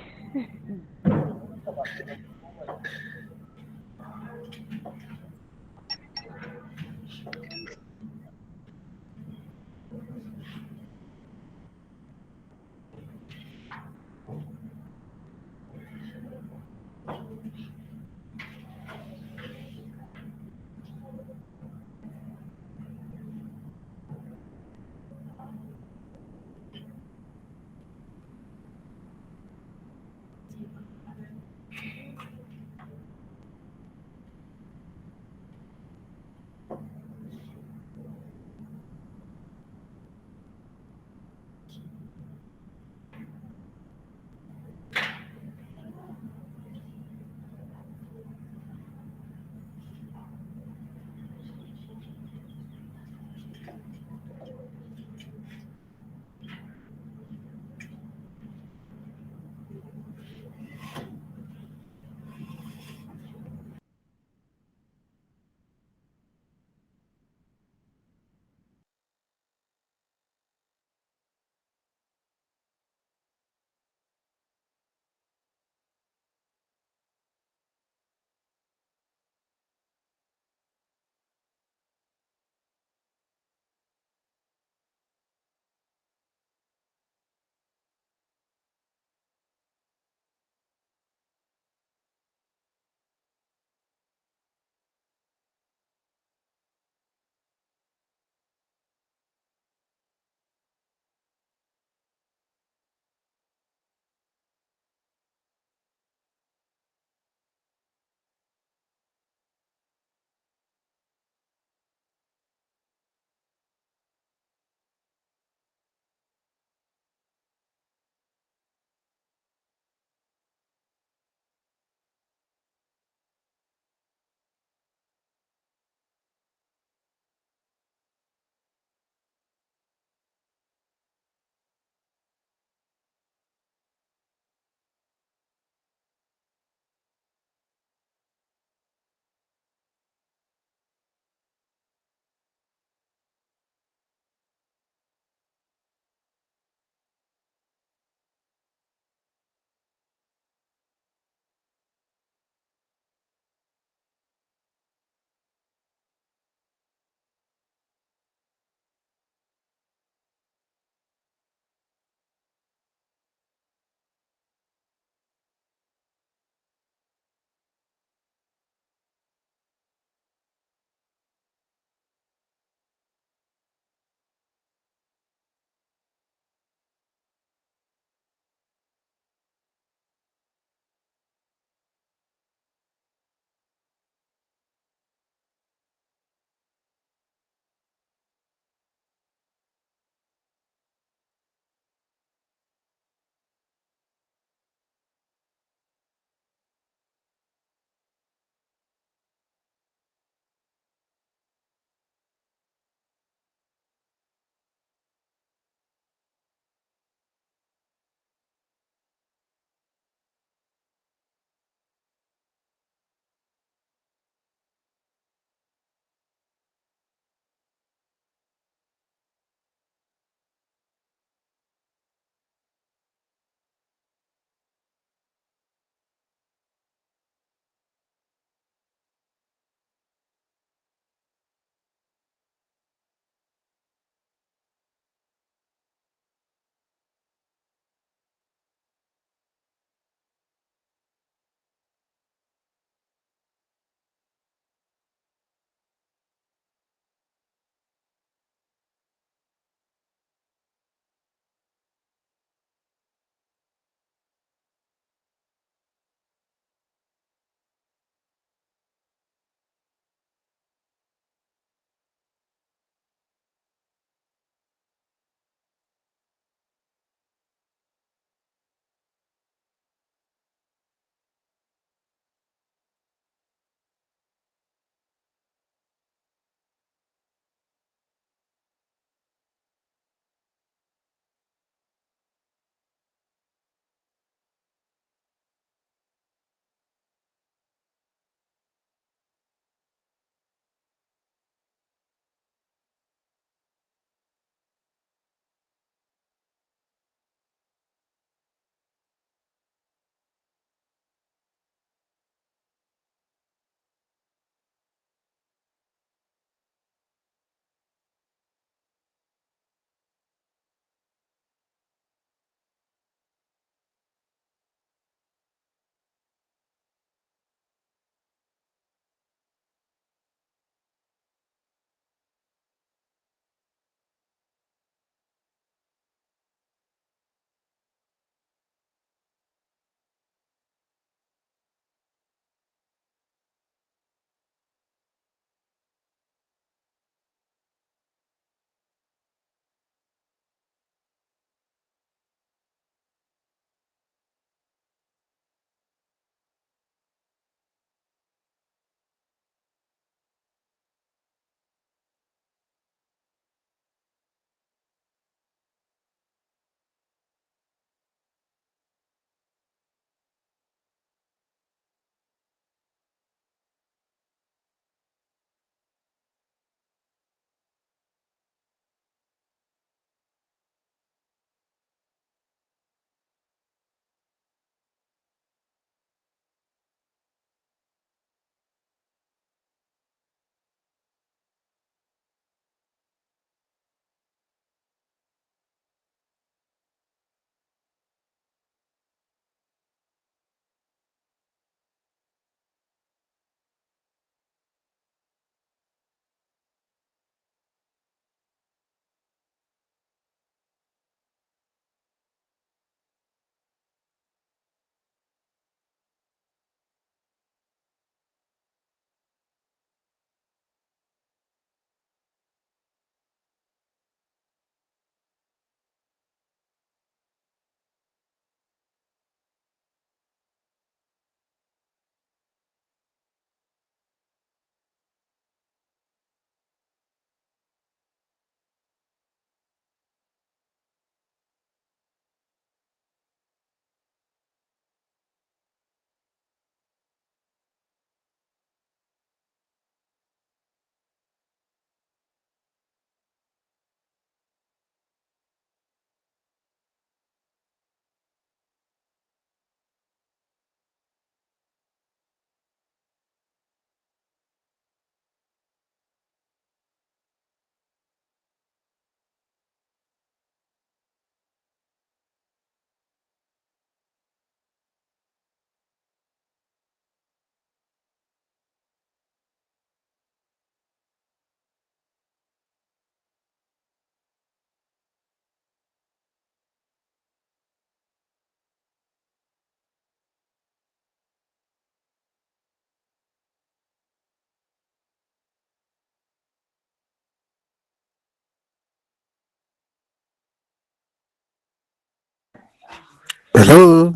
Hello.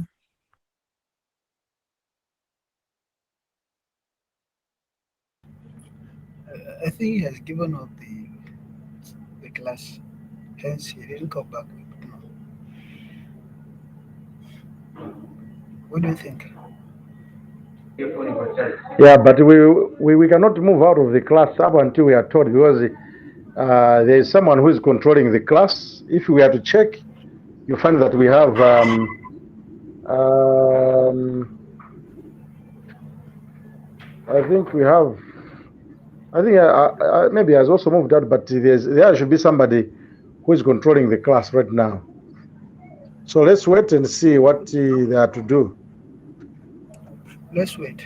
I think he has given up the class. Hence, he didn't come back. No. What do you think? Yeah, but we cannot move out of the class up until we are told, because there is someone who is controlling the class. If we are to check, you find that we have I think we have. I think maybe has also moved out, but there should be somebody who is controlling the class right now. So let's wait and see what they are to do. Let's wait.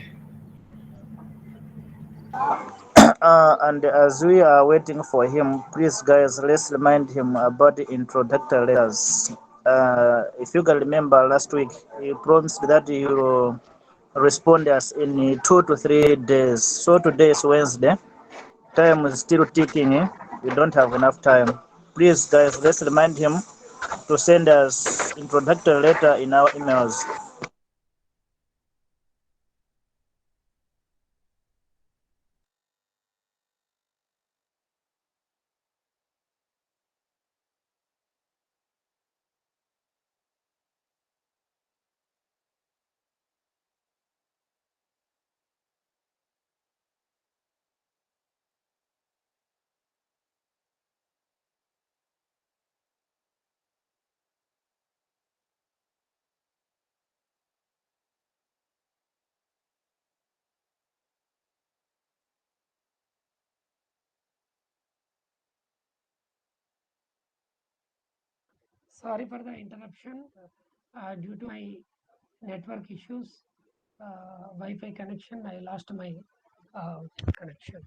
And as we are waiting for him, please, guys, let's remind him about the introductory letters. If you can remember, last week he promised that he will respond us in 2 to 3 days. So today is Wednesday. Time is still ticking. We don't have enough time. Please, guys, let's remind him to send us introductory letter in our emails. Sorry for the interruption. Due to my network issues, Wi-Fi connection, I lost my connection.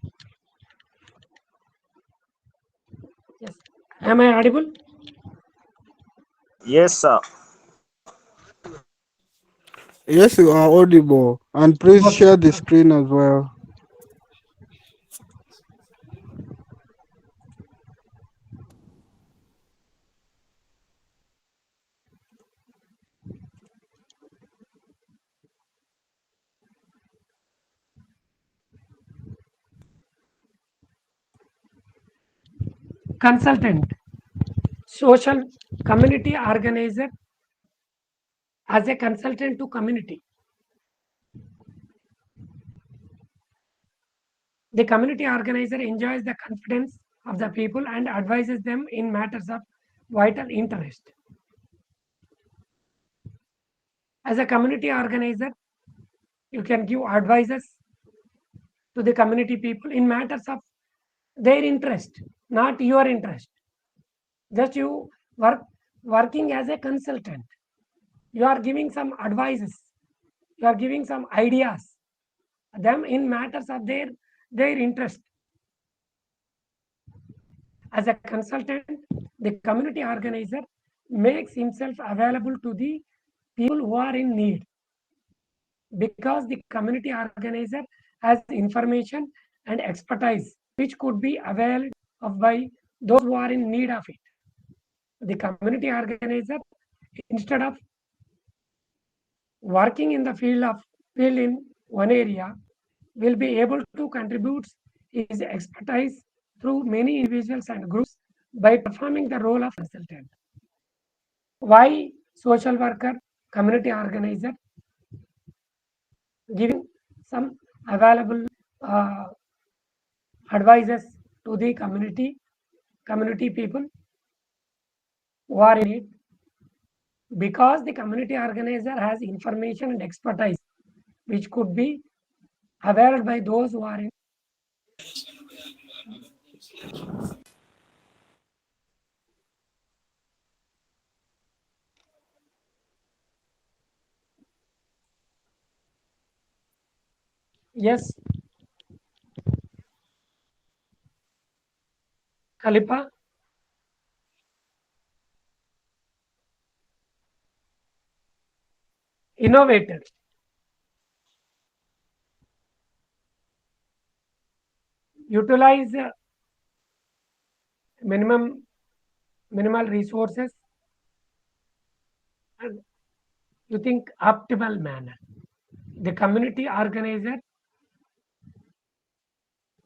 Yes. Am I audible? Yes, sir. Yes, you are audible. And please Okay. share the screen as well. Consultant, social community organizer as a consultant to community. The community organizer enjoys the confidence of the people and advises them in matters of vital interest. As a community organizer, you can give advices to the community people in matters of their interest, not your interest. Just you working as a consultant. You are giving some advices. You are giving some ideas them in matters of their interest. As a consultant, the community organizer makes himself available to the people who are in need, because the community organizer has information and expertise which could be availed of by those who are in need of it. The community organizer, instead of working in the field in one area, will be able to contribute his expertise through many individuals and groups by performing the role of consultant. Why social worker, community organizer, giving some available advices to the community people who are in need, because the community organizer has information and expertise which could be availed by those who are in. Yes, Kalipa. Innovator. Utilize minimal resources and you think optimal manner. The community organizer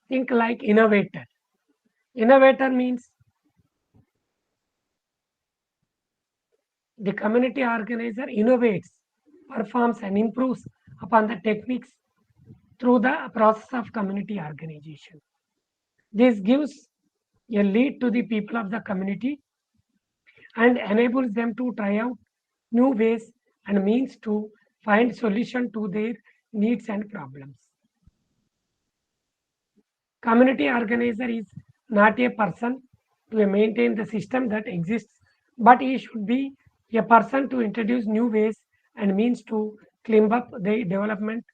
think like innovator. Innovator means the community organizer innovates, performs and improves upon the techniques through the process of community organization. This gives a lead to the people of the community and enables them to try out new ways and means to find solution to their needs and problems. Community organizer is not a person to maintain the system that exists, but he should be a person to introduce new ways and means to climb up the development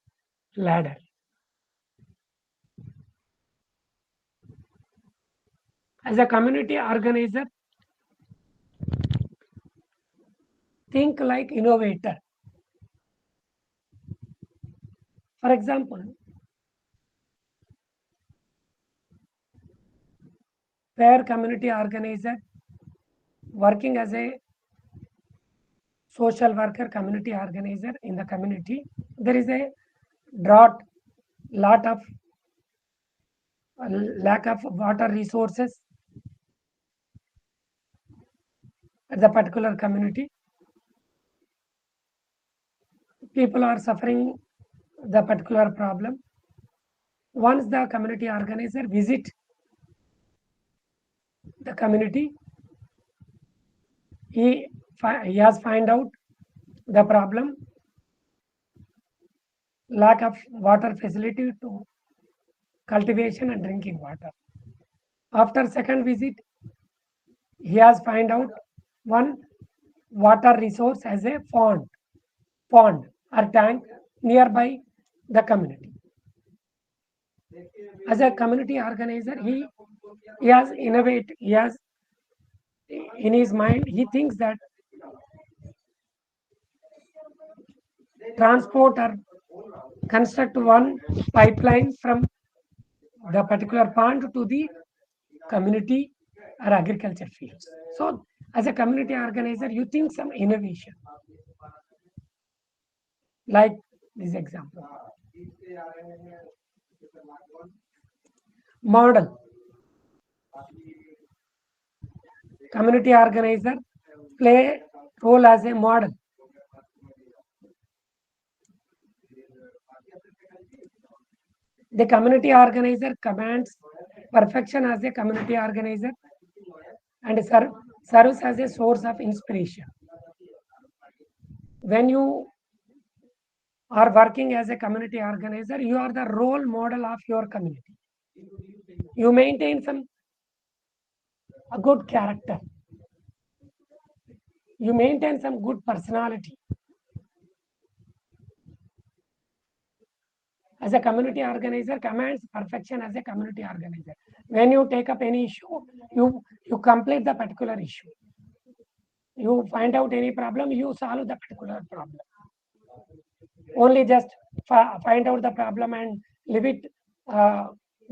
ladder. As a community organizer, think like innovator. For example, where community organizer working as a social worker, community organizer in the community, there is a drought, lot of lack of water resources at the particular community. People are suffering the particular problem. Once the community organizer visit the community, he has find out the problem, lack of water facility to cultivation and drinking water. After second visit, he has find out one water resource as a pond or tank nearby the community. As a community organizer, he has innovate, he has in his mind, he thinks that transport or construct one pipeline from the particular pond to the community or agriculture fields. So as a community organizer, you think some innovation. Like this example. Model. Community organizer play role as a model. The community organizer commands perfection as a community organizer and serves as a source of inspiration. When you are working as a community organizer, you are the role model of your community. You maintain a good character. You maintain some good personality. As a community organizer, commands perfection as a community organizer. When you take up any issue, you complete the particular issue. You find out any problem, you solve the particular problem. Only just find out the problem and leave it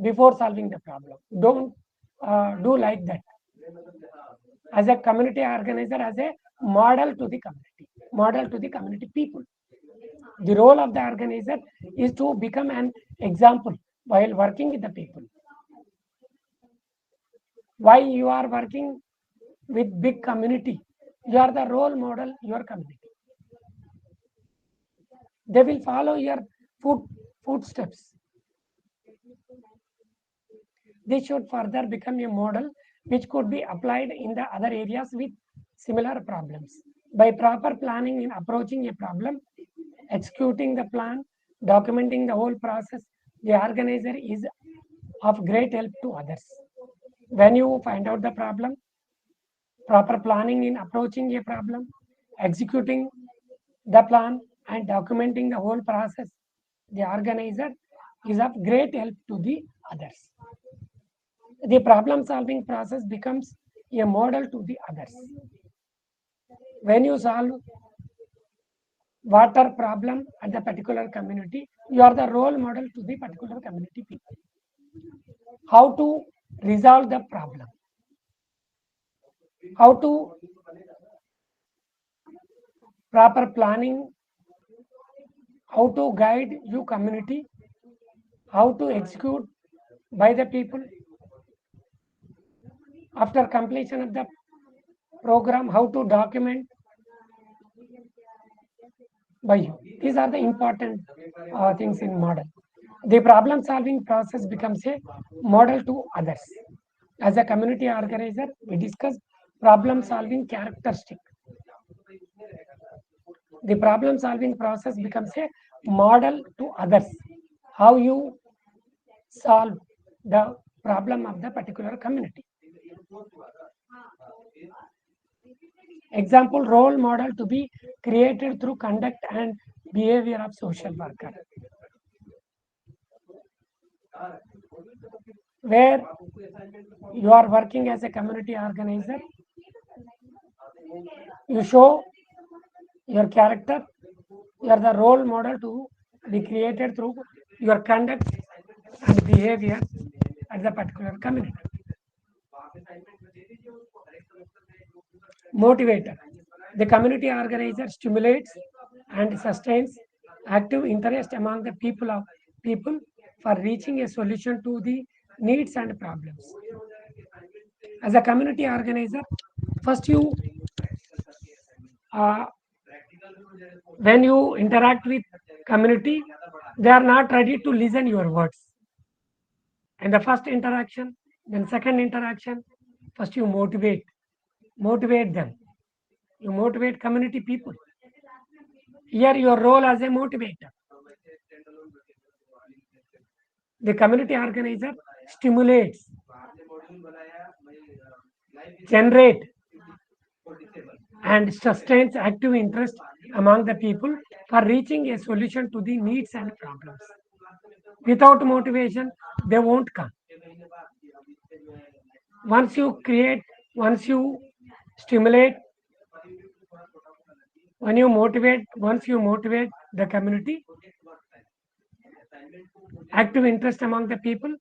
before solving the problem. Don't do like that. As a community organizer, as a model to the community people. The role of the organizer is to become an example while working with the people. Why you are working with big community? You are the role model, your community. They will follow your footsteps. This should further become a model which could be applied in the other areas with similar problems. By proper planning in approaching a problem, executing the plan, documenting the whole process, the organizer is of great help to others. When you find out the problem, proper planning in approaching a problem, executing the plan and documenting the whole process, the organizer is of great help to the others. The problem solving process becomes a model to the others. When you solve water problem at the particular community, you are the role model to the particular community people. How to resolve the problem? How to proper planning, how to guide you community, how to execute by the people. After completion of the program, how to document by you. These are the important things in model. The problem solving process becomes a model to others. As a community organizer, we discuss problem solving characteristic. The problem solving process becomes a model to others. How you solve the problem of the particular community. Example, role model to be created through conduct and behavior of social worker. Where you are working as a community organizer, you show your character, you are the role model to be created through your conduct and behavior at the particular community. Motivator. The community organizer stimulates and sustains active interest among the people for reaching a solution to the needs and problems. As a community organizer, first you when you interact with community, they are not ready to listen your words. And the first interaction, then second interaction, first you motivate them. You motivate community people. Here your role as a motivator. The community organizer stimulates, generate and sustains active interest among the people for reaching a solution to the needs and problems. Without motivation, they won't come. Once you stimulate, once you motivate the community, active interest among the people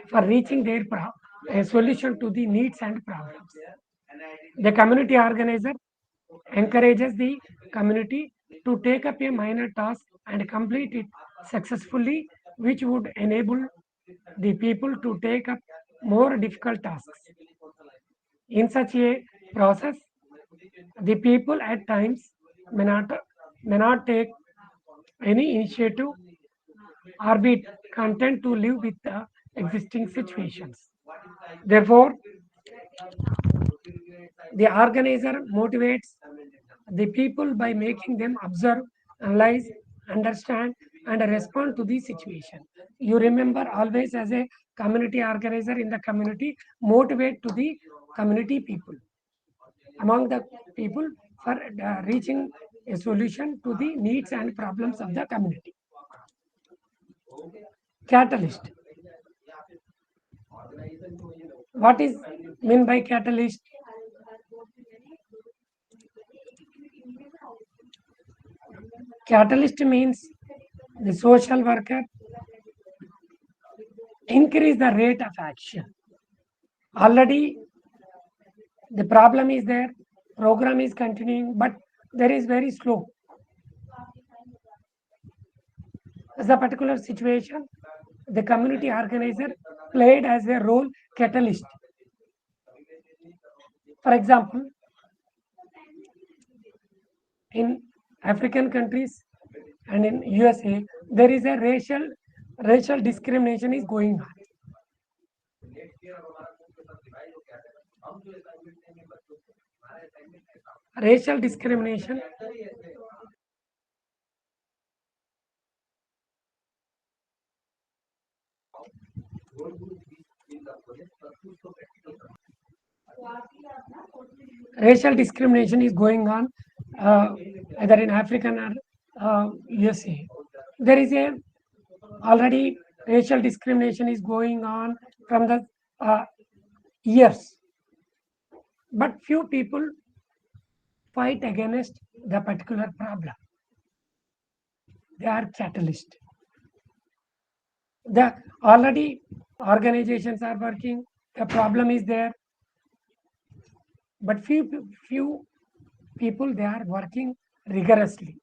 for reaching their a solution to the needs and problems. The community organizer encourages the community to take up a minor task and complete it successfully, which would enable the people to take up more difficult tasks. In such a process, the people at times may not take any initiative or be content to live with the existing situations. Therefore, the organizer motivates the people by making them observe, analyze, understand, and respond to the situation. You remember always as a community organizer in the community, motivate to the community people, among the people for reaching a solution to the needs and problems of the community. Catalyst. What is meant by catalyst? Catalyst means the social worker increase the rate of action. Already the problem is there, program is continuing, but there is very slow. As a particular situation, the community organizer played as a role catalyst. For example, in African countries and in USA, there is a racial discrimination is going on. Racial discrimination is going on either in African or USA. There is a already racial discrimination is going on from the years, but few people fight against the particular problem. They are catalyst. The already organizations are working, the problem is there, but few people they are working rigorously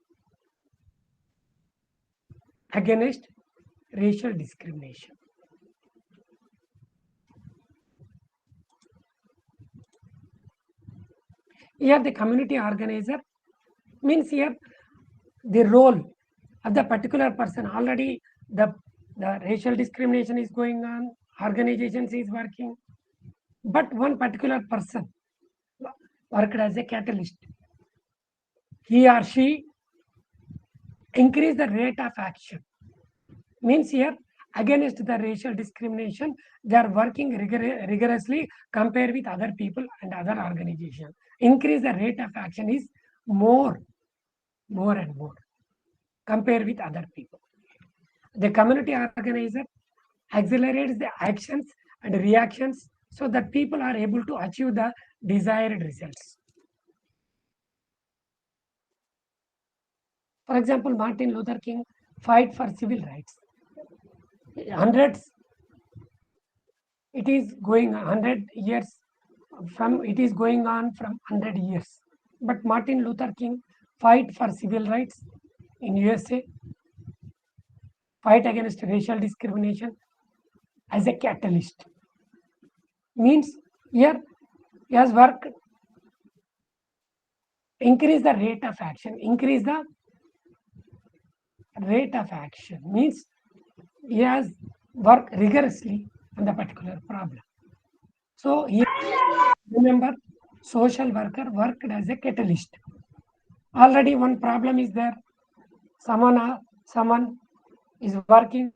against racial discrimination. Here the community organizer means here the role of the particular person. Already the racial discrimination is going on, organizations is working, but one particular person worked as a catalyst. He or she increase the rate of action. Means here against the racial discrimination, they are working rigorously compared with other people and other organizations. Increase the rate of action is more and more compared with other people. The community organizer accelerates the actions and reactions so that people are able to achieve the desired results. For example, Martin Luther King fight for civil rights. It is going 100 years from, it is going on from 100 years. But Martin Luther King fight for civil rights in USA, fight against racial discrimination as a catalyst. Means here he has worked, increase the rate of action, increase the rate of action means he has worked rigorously on the particular problem. So here, remember, social worker worked as a catalyst. Already one problem is there. Someone is working,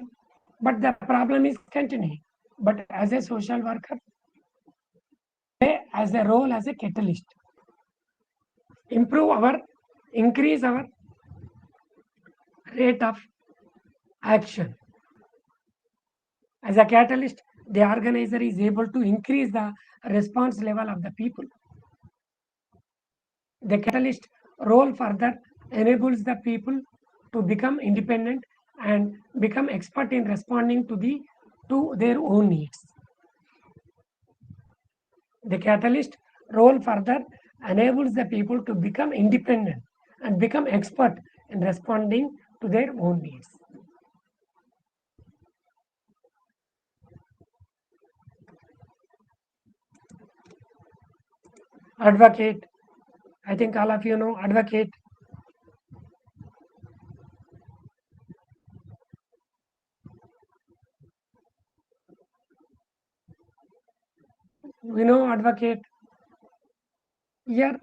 but the problem is continuing. But as a social worker, as a role as a catalyst, increase our rate of action. As a catalyst, the organizer is able to increase the response level of the people. The catalyst role further enables the people to become independent and become expert in responding to their own needs. The catalyst role further enables the people to become independent and become expert in responding to their own needs. Advocate, I think all of you know advocate. We know advocate. Here,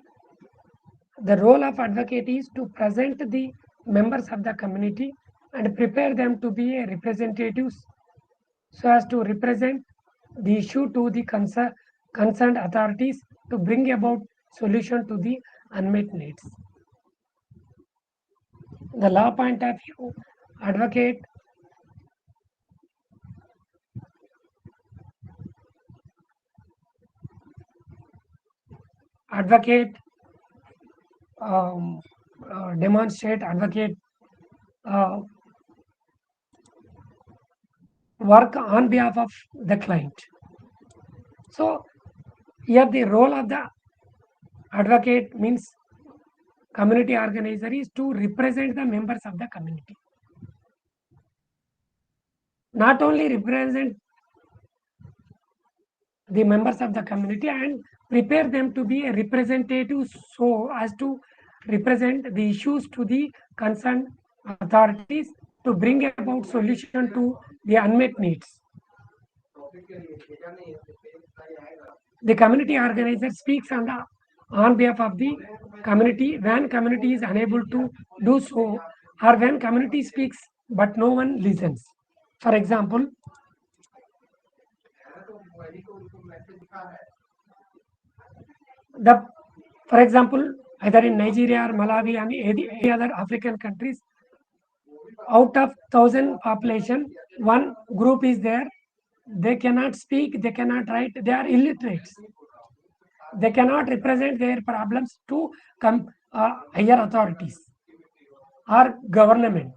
the role of advocate is to present the members of the community and prepare them to be representatives so as to represent the issue to the concerned authorities to bring about solution to the unmet needs. The law point of view, advocate demonstrate, advocate work on behalf of the client. So here the role of the advocate means community organizer is to represent the members of the community. Not only represent the members of the community and prepare them to be a representative so as to represent the issues to the concerned authorities to bring about solution to the unmet needs. The community organizer speaks on behalf of the community when community is unable to do so, or when community speaks but no one listens. For example, either in Nigeria or Malawi and any other African countries, out of 1,000 population, one group is there. They cannot speak, they cannot write, they are illiterates. They cannot represent their problems to higher authorities or government.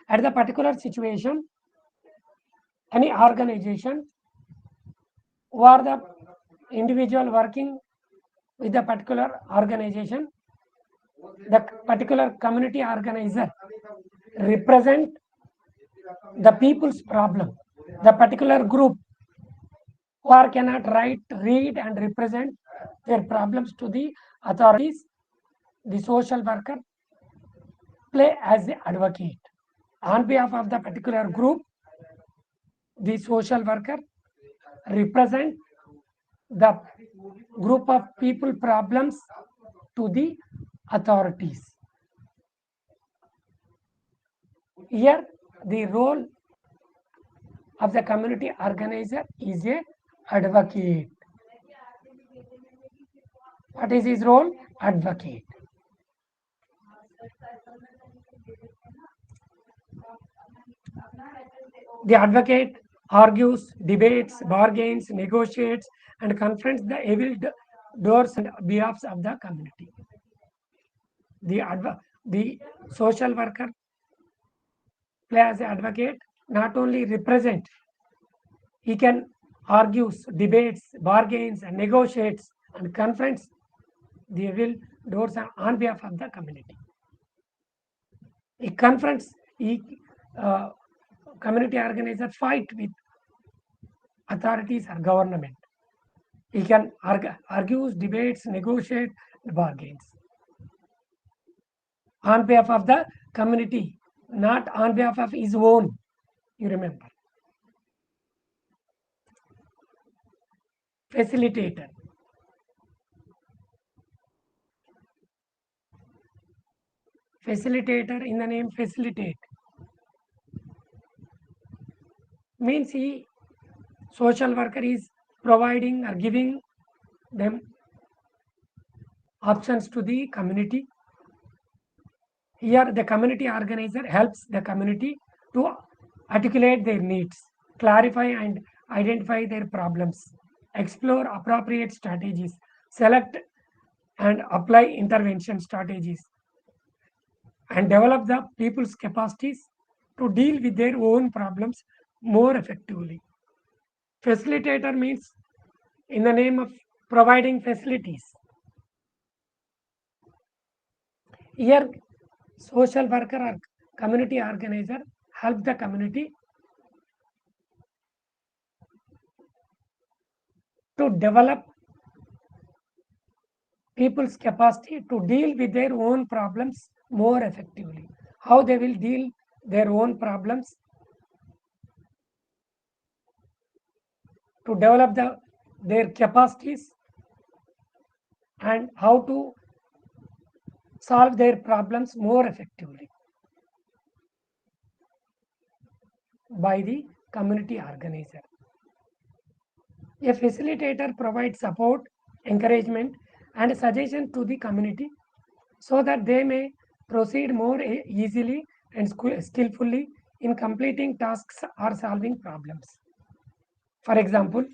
At the particular situation, any organization or the individual working with the particular organization the particular community organizer represent the people's problem. The particular group who cannot write, read and represent their problems to the authorities, the social worker play as the advocate. On behalf of the particular group, the social worker represent the group of people problems to the authorities. Here, the role of the community organizer is a advocate. What is his role? Advocate. The advocate argues, debates, bargains, negotiates, and confronts the evil doers and behalves of the community. The social worker play as an advocate, not only represent, he can argues, debates, bargains, and negotiates, and confronts the evil doers on behalf of the community. He confronts, community organizer fight with authorities or government. He can argues, debates, negotiate, bargains on behalf of the community, not on behalf of his own. You remember. Facilitator. Facilitator, in the name facilitate, means social worker is providing or giving them options to the community. Here the community organizer helps the community to articulate their needs, clarify and identify their problems, explore appropriate strategies, select and apply intervention strategies, and develop the people's capacities to deal with their own problems more effectively. Facilitator means in the name of providing facilities. Here, social worker or community organizer help the community to develop people's capacity to deal with their own problems more effectively. How they will deal their own problems? To develop their capacities and how to solve their problems more effectively by the community organizer. A facilitator provides support, encouragement, and suggestion to the community so that they may proceed more easily and skillfully in completing tasks or solving problems. For example,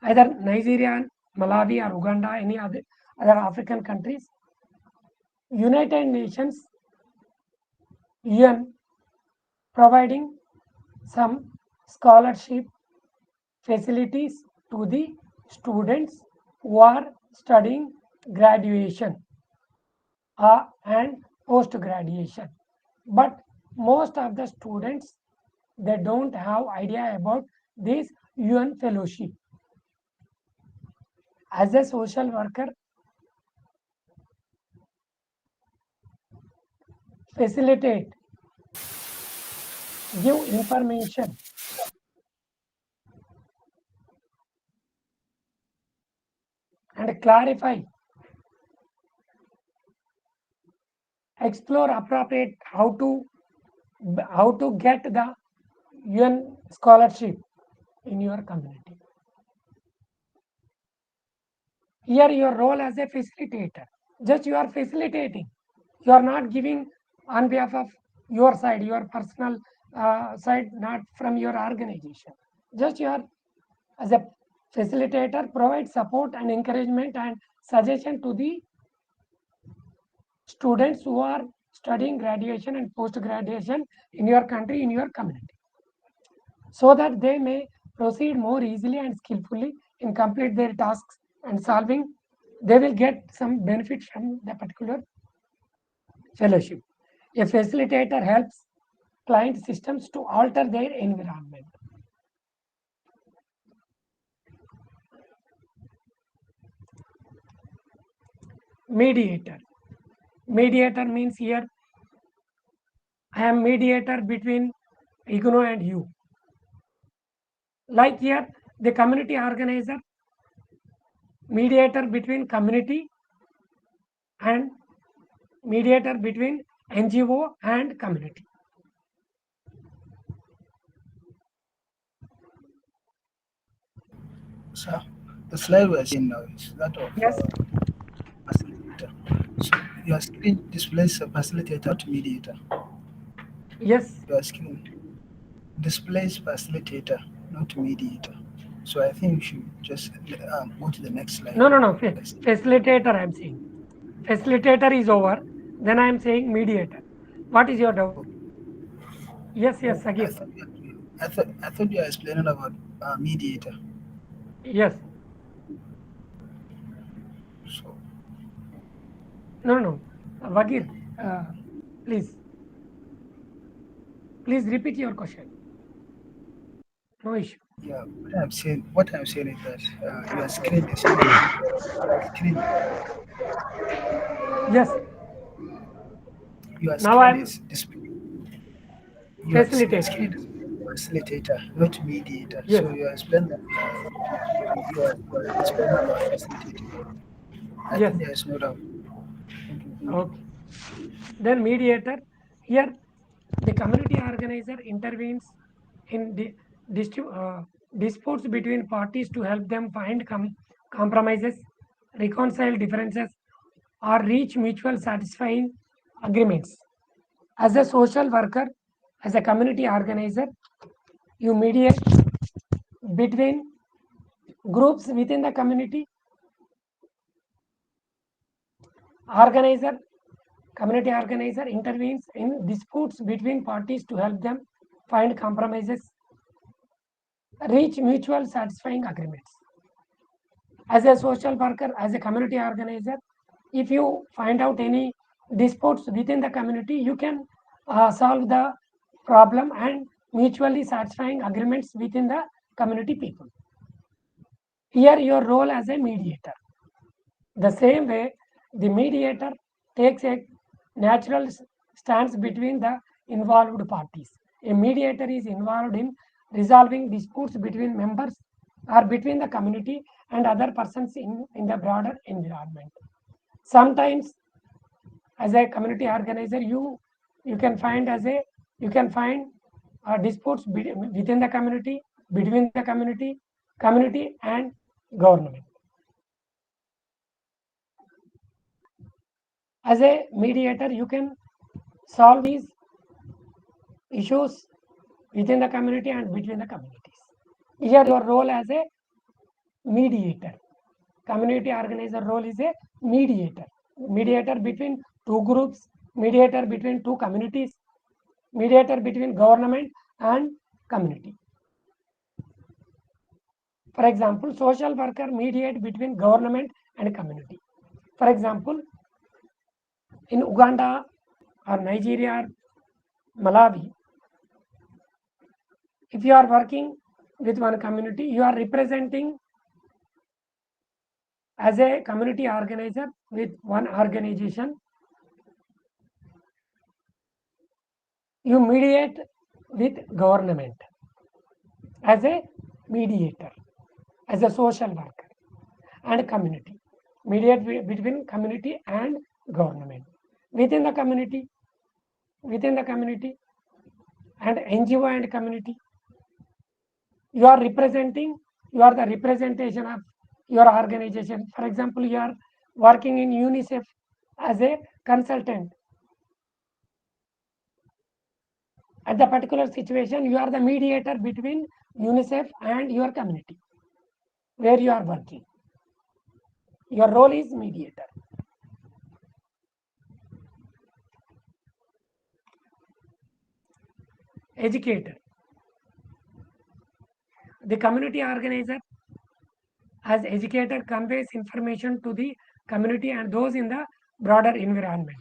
either Nigeria, Malawi, or Uganda, any other African countries, United Nations, UN, providing some scholarship facilities to the students who are studying graduation and post-graduation. But most of the students, they don't have idea about this UN fellowship. As a social worker, facilitate, give information, and clarify, explore appropriate how to get the UN scholarship in your community. Here your role as a facilitator, just you are facilitating, you are not giving on behalf of your side, your personal side, not from your organization. Just you are as a facilitator provide support and encouragement and suggestion to the students who are studying graduation and post-graduation in your country, in your community, so that they may proceed more easily and skillfully in complete their tasks and solving they will get some benefit from the particular fellowship. A facilitator helps client systems to alter their environment. Mediator. Mediator means here I am mediator between IGNO and you. Like here, the community organizer, mediator between community and mediator between NGO and community. So the slide we're seeing now is that of Yes. facilitator. So your screen displays a facilitator, not mediator. Yes. Your screen displays facilitator, not mediator. So I think you should just go to the next slide. No. Facilitator I am saying. Facilitator is over. Then I am saying mediator. What is your doubt? Yes, Sagir. I thought you were explaining about mediator. Yes. So No. Vagir, please repeat your question. No issue. Yeah, what I'm saying is that your screen is screen. Yes. Your Now screen I'm is facilitator. screen is facilitator, not mediator. Yes. So you explain that you are explaining about facilitator. I Yes. think there is no doubt. Okay. Then mediator. Here, the community organizer intervenes in disputes between parties to help them find compromises, reconcile differences, or reach mutual satisfying agreements. As a social worker, as a community organizer, you mediate between groups within the community. Community organizer intervenes in disputes between parties to help them find compromises, reach mutual satisfying agreements. As a social worker, as a community organizer, if you find out any disputes within the community, you can solve the problem and mutually satisfying agreements within the community people. Here your role as a mediator. The same way, the mediator takes a natural stance between the involved parties. A mediator is involved in resolving disputes between members or between the community and other persons in the broader environment. Sometimes, as a community organizer, you can find disputes within the community, between the community and government. As a mediator, you can solve these issues within the community and between the communities. Here your role as a mediator. Community organizer role is a mediator. Mediator between two groups, mediator between two communities, mediator between government and community. For example, social worker mediate between government and community. For example, in Uganda or Nigeria or Malawi, if you are working with one community, you are representing as a community organizer with one organization. You mediate with government as a mediator, as a social worker, and community. Mediate between community and government. Within the community, and NGO and community, you are the representation of your organization. For example, you are working in UNICEF as a consultant. At the particular situation, you are the mediator between UNICEF and your community where you are working. Your role is mediator. Educator. The community organizer as educator conveys information to the community and those in the broader environment.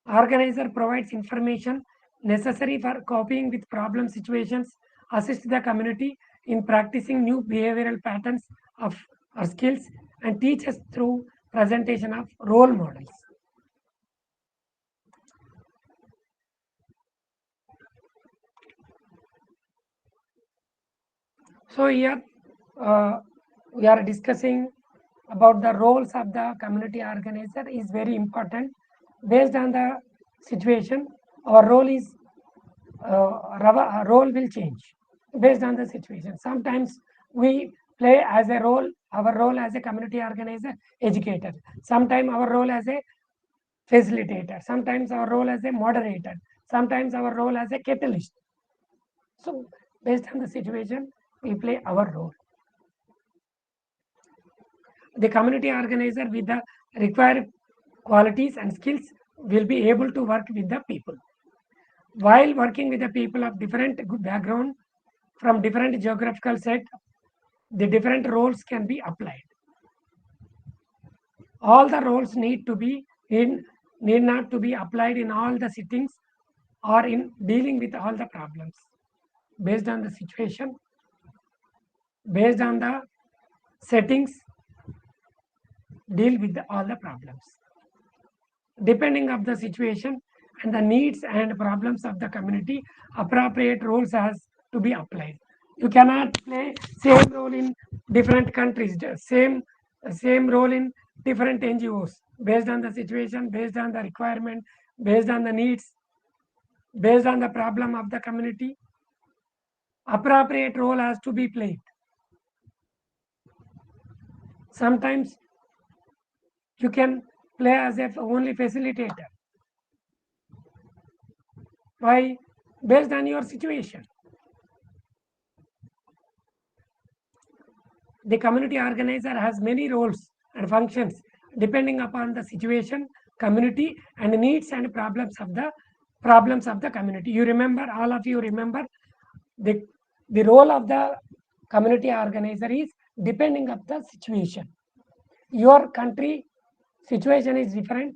Organizer provides information necessary for coping with problem situations, assist the community in practicing new behavioral patterns of or skills, and teaches through presentation of role models. So here we are discussing about the roles of the community organizer is very important. Based on the situation, our role will change based on the situation. Sometimes we play as a role, our role as a community organizer, educator. Sometimes our role as a facilitator. Sometimes our role as a moderator. Sometimes our role as a catalyst. So based on the situation, we play our role. The community organizer with the required qualities and skills will be able to work with the people. While working with the people of different background from different geographical set, the different roles can be applied. All the roles need not to be applied in all the sittings or in dealing with all the problems. Based on the situation, based on the settings, deal with all the problems. Depending on the situation and the needs and problems of the community, appropriate roles has to be applied. You cannot play same role in different countries, same role in different NGOs. Based on the situation, based on the requirement, based on the needs, based on the problem of the community, appropriate role has to be played. Sometimes you can play as a only facilitator. Why? Based on your situation. The community organizer has many roles and functions depending upon the situation, community, and needs and problems of the community. You remember, all of you remember, the role of the community organizer is depending on the situation. Your country situation is different.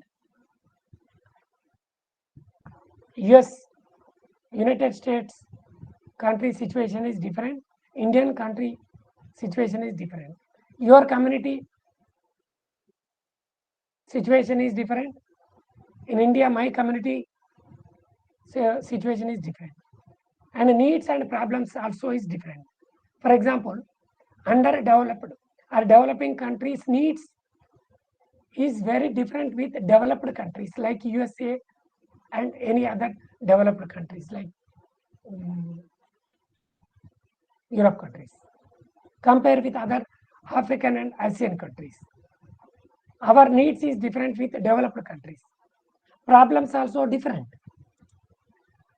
United States country situation is different. Indian country situation is different. Your community situation is different. In India, my community situation is different. And needs and problems also is different. For example, underdeveloped or developing countries' needs is very different with developed countries like USA and any other developed countries like Europe countries. Compare with other African and Asian countries. Our needs is different with developed countries. Problems also different.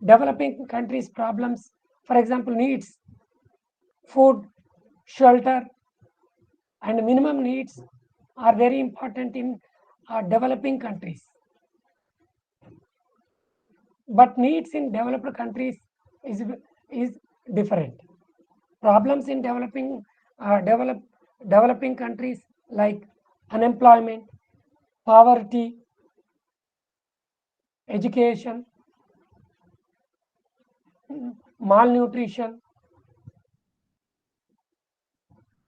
Developing countries' problems, for example, needs food, shelter, and minimum needs are very important in developing countries. But needs in developed countries is different. Problems in developing countries like unemployment, poverty, education, malnutrition.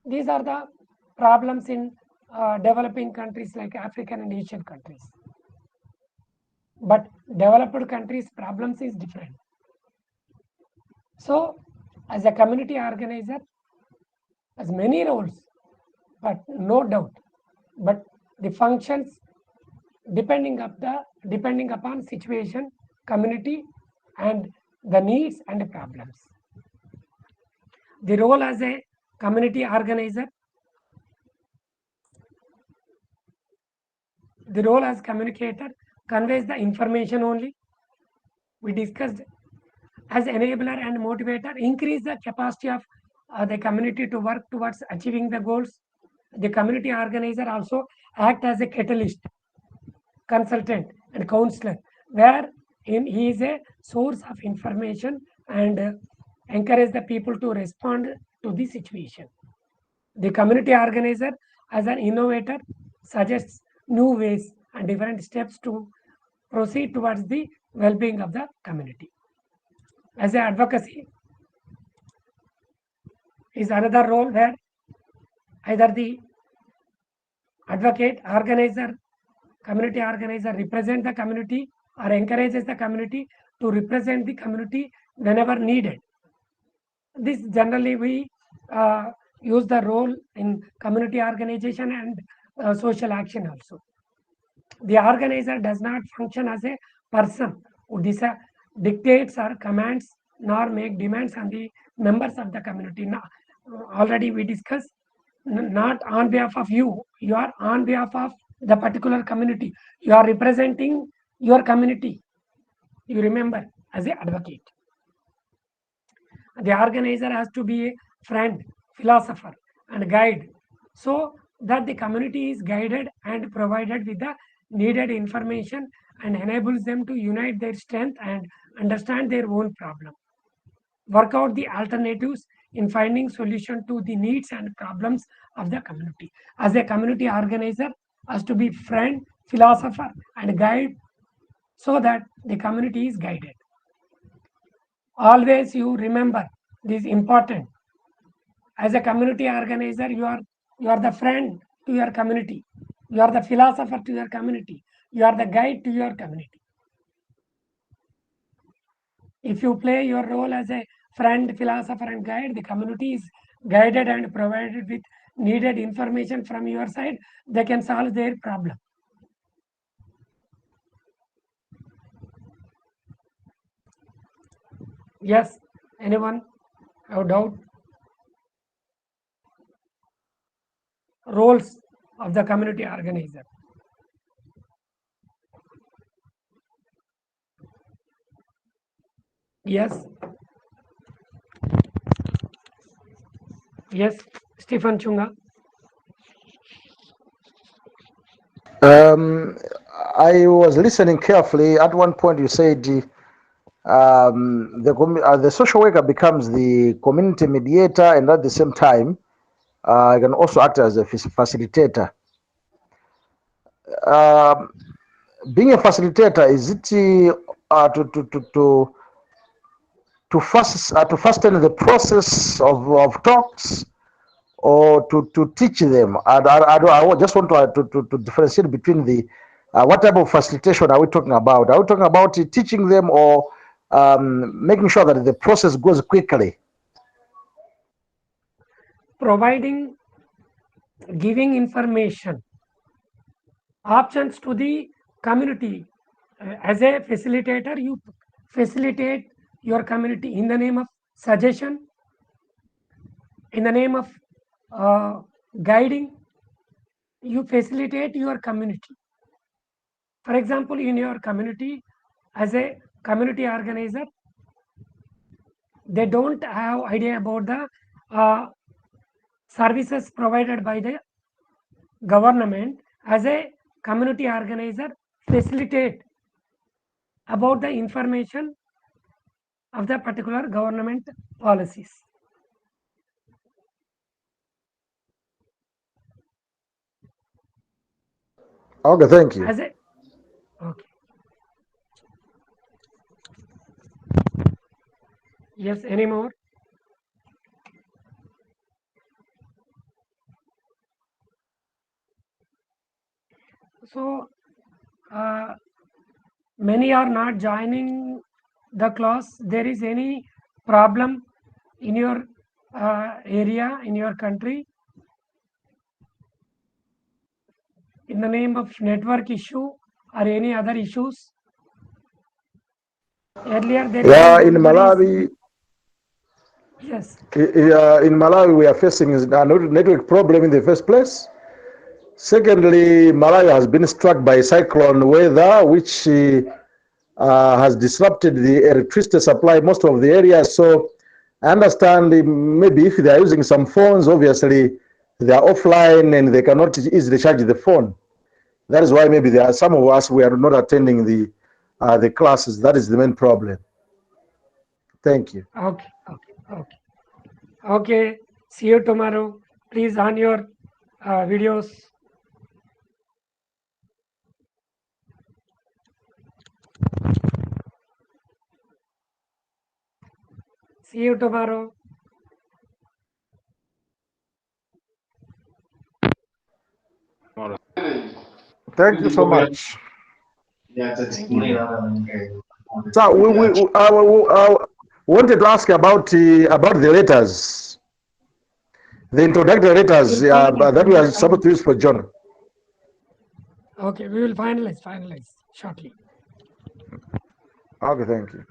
These are the problems in developing countries like African and Asian countries. But developed countries' problems is different. So, as a community organizer, has many roles, but no doubt. But the functions depending upon situation, community, and the needs and the problems. The role as a community organizer, the role as communicator conveys the information only. We discussed as enabler and motivator, increase the capacity of the community to work towards achieving the goals. The community organizer also act as a catalyst, consultant, and counselor, where he is a source of information and encourage the people to respond to the situation. The community organizer as an innovator suggests new ways and different steps to proceed towards the well-being of the community. As an advocacy is another role where either the advocate, organizer, community organizer represent the community or encourages the community to represent the community whenever needed. This generally we use the role in community organization and social action also. The organizer does not function as a person who dictates or commands nor make demands on the members of the community. Now, already we discussed, not on behalf of you, you are on behalf of the particular community. You are representing your community. You remember, as an advocate. The organizer has to be a friend, philosopher, and guide, so that the community is guided and provided with the needed information and enables them to unite their strength and understand their own problem. Work out the alternatives in finding solution to the needs and problems of the community. As a community organizer, has to be friend, philosopher, and guide, so that the community is guided. Always you remember this important. As a community organizer, you are the friend to your community. You are the philosopher to your community. You are the guide to your community. If you play your role as a friend, philosopher, and guide, the community is guided and provided with needed information from your side. They can solve their problem. Yes, anyone have doubt? Roles of the community organizer. Yes. Yes, Stephen Chunga. I was listening carefully. At one point, you said the social worker becomes the community mediator, and at the same time, can also act as a facilitator. Being a facilitator, is it to fasten the process of talks, or to teach them? I just want to differentiate between the what type of facilitation are we talking about? Are we talking about teaching them, or making sure that the process goes quickly? Providing, giving information, options to the community. As a facilitator, you facilitate your community in the name of suggestion, in the name of guiding. You facilitate your community. For example, in your community, as a community organizer, they don't have idea about the services provided by the government. As a community organizer, facilitate about the information of the particular government policies. Okay, thank you. As a okay. Yes, any more? So many are not joining the class. There is any problem in your area, in your country, in the name of network issue or any other issues? Earlier there is in Malawi. Yes. In Malawi, we are facing a network problem in the first place. Secondly, Malawi has been struck by cyclone weather, which has disrupted the electricity supply most of the areas. So I understand maybe if they are using some phones, obviously they are offline and they cannot easily charge the phone. That is why maybe there are some of us, we are not attending the classes. That is the main problem. Thank you. Okay. Okay. See you tomorrow. Please on your videos. See you tomorrow. Thank you so much. Thank you. So we wanted to ask about the letters, the introductory letters that we are supposed to use for John. Okay, we will finalize shortly. Okay, thank you.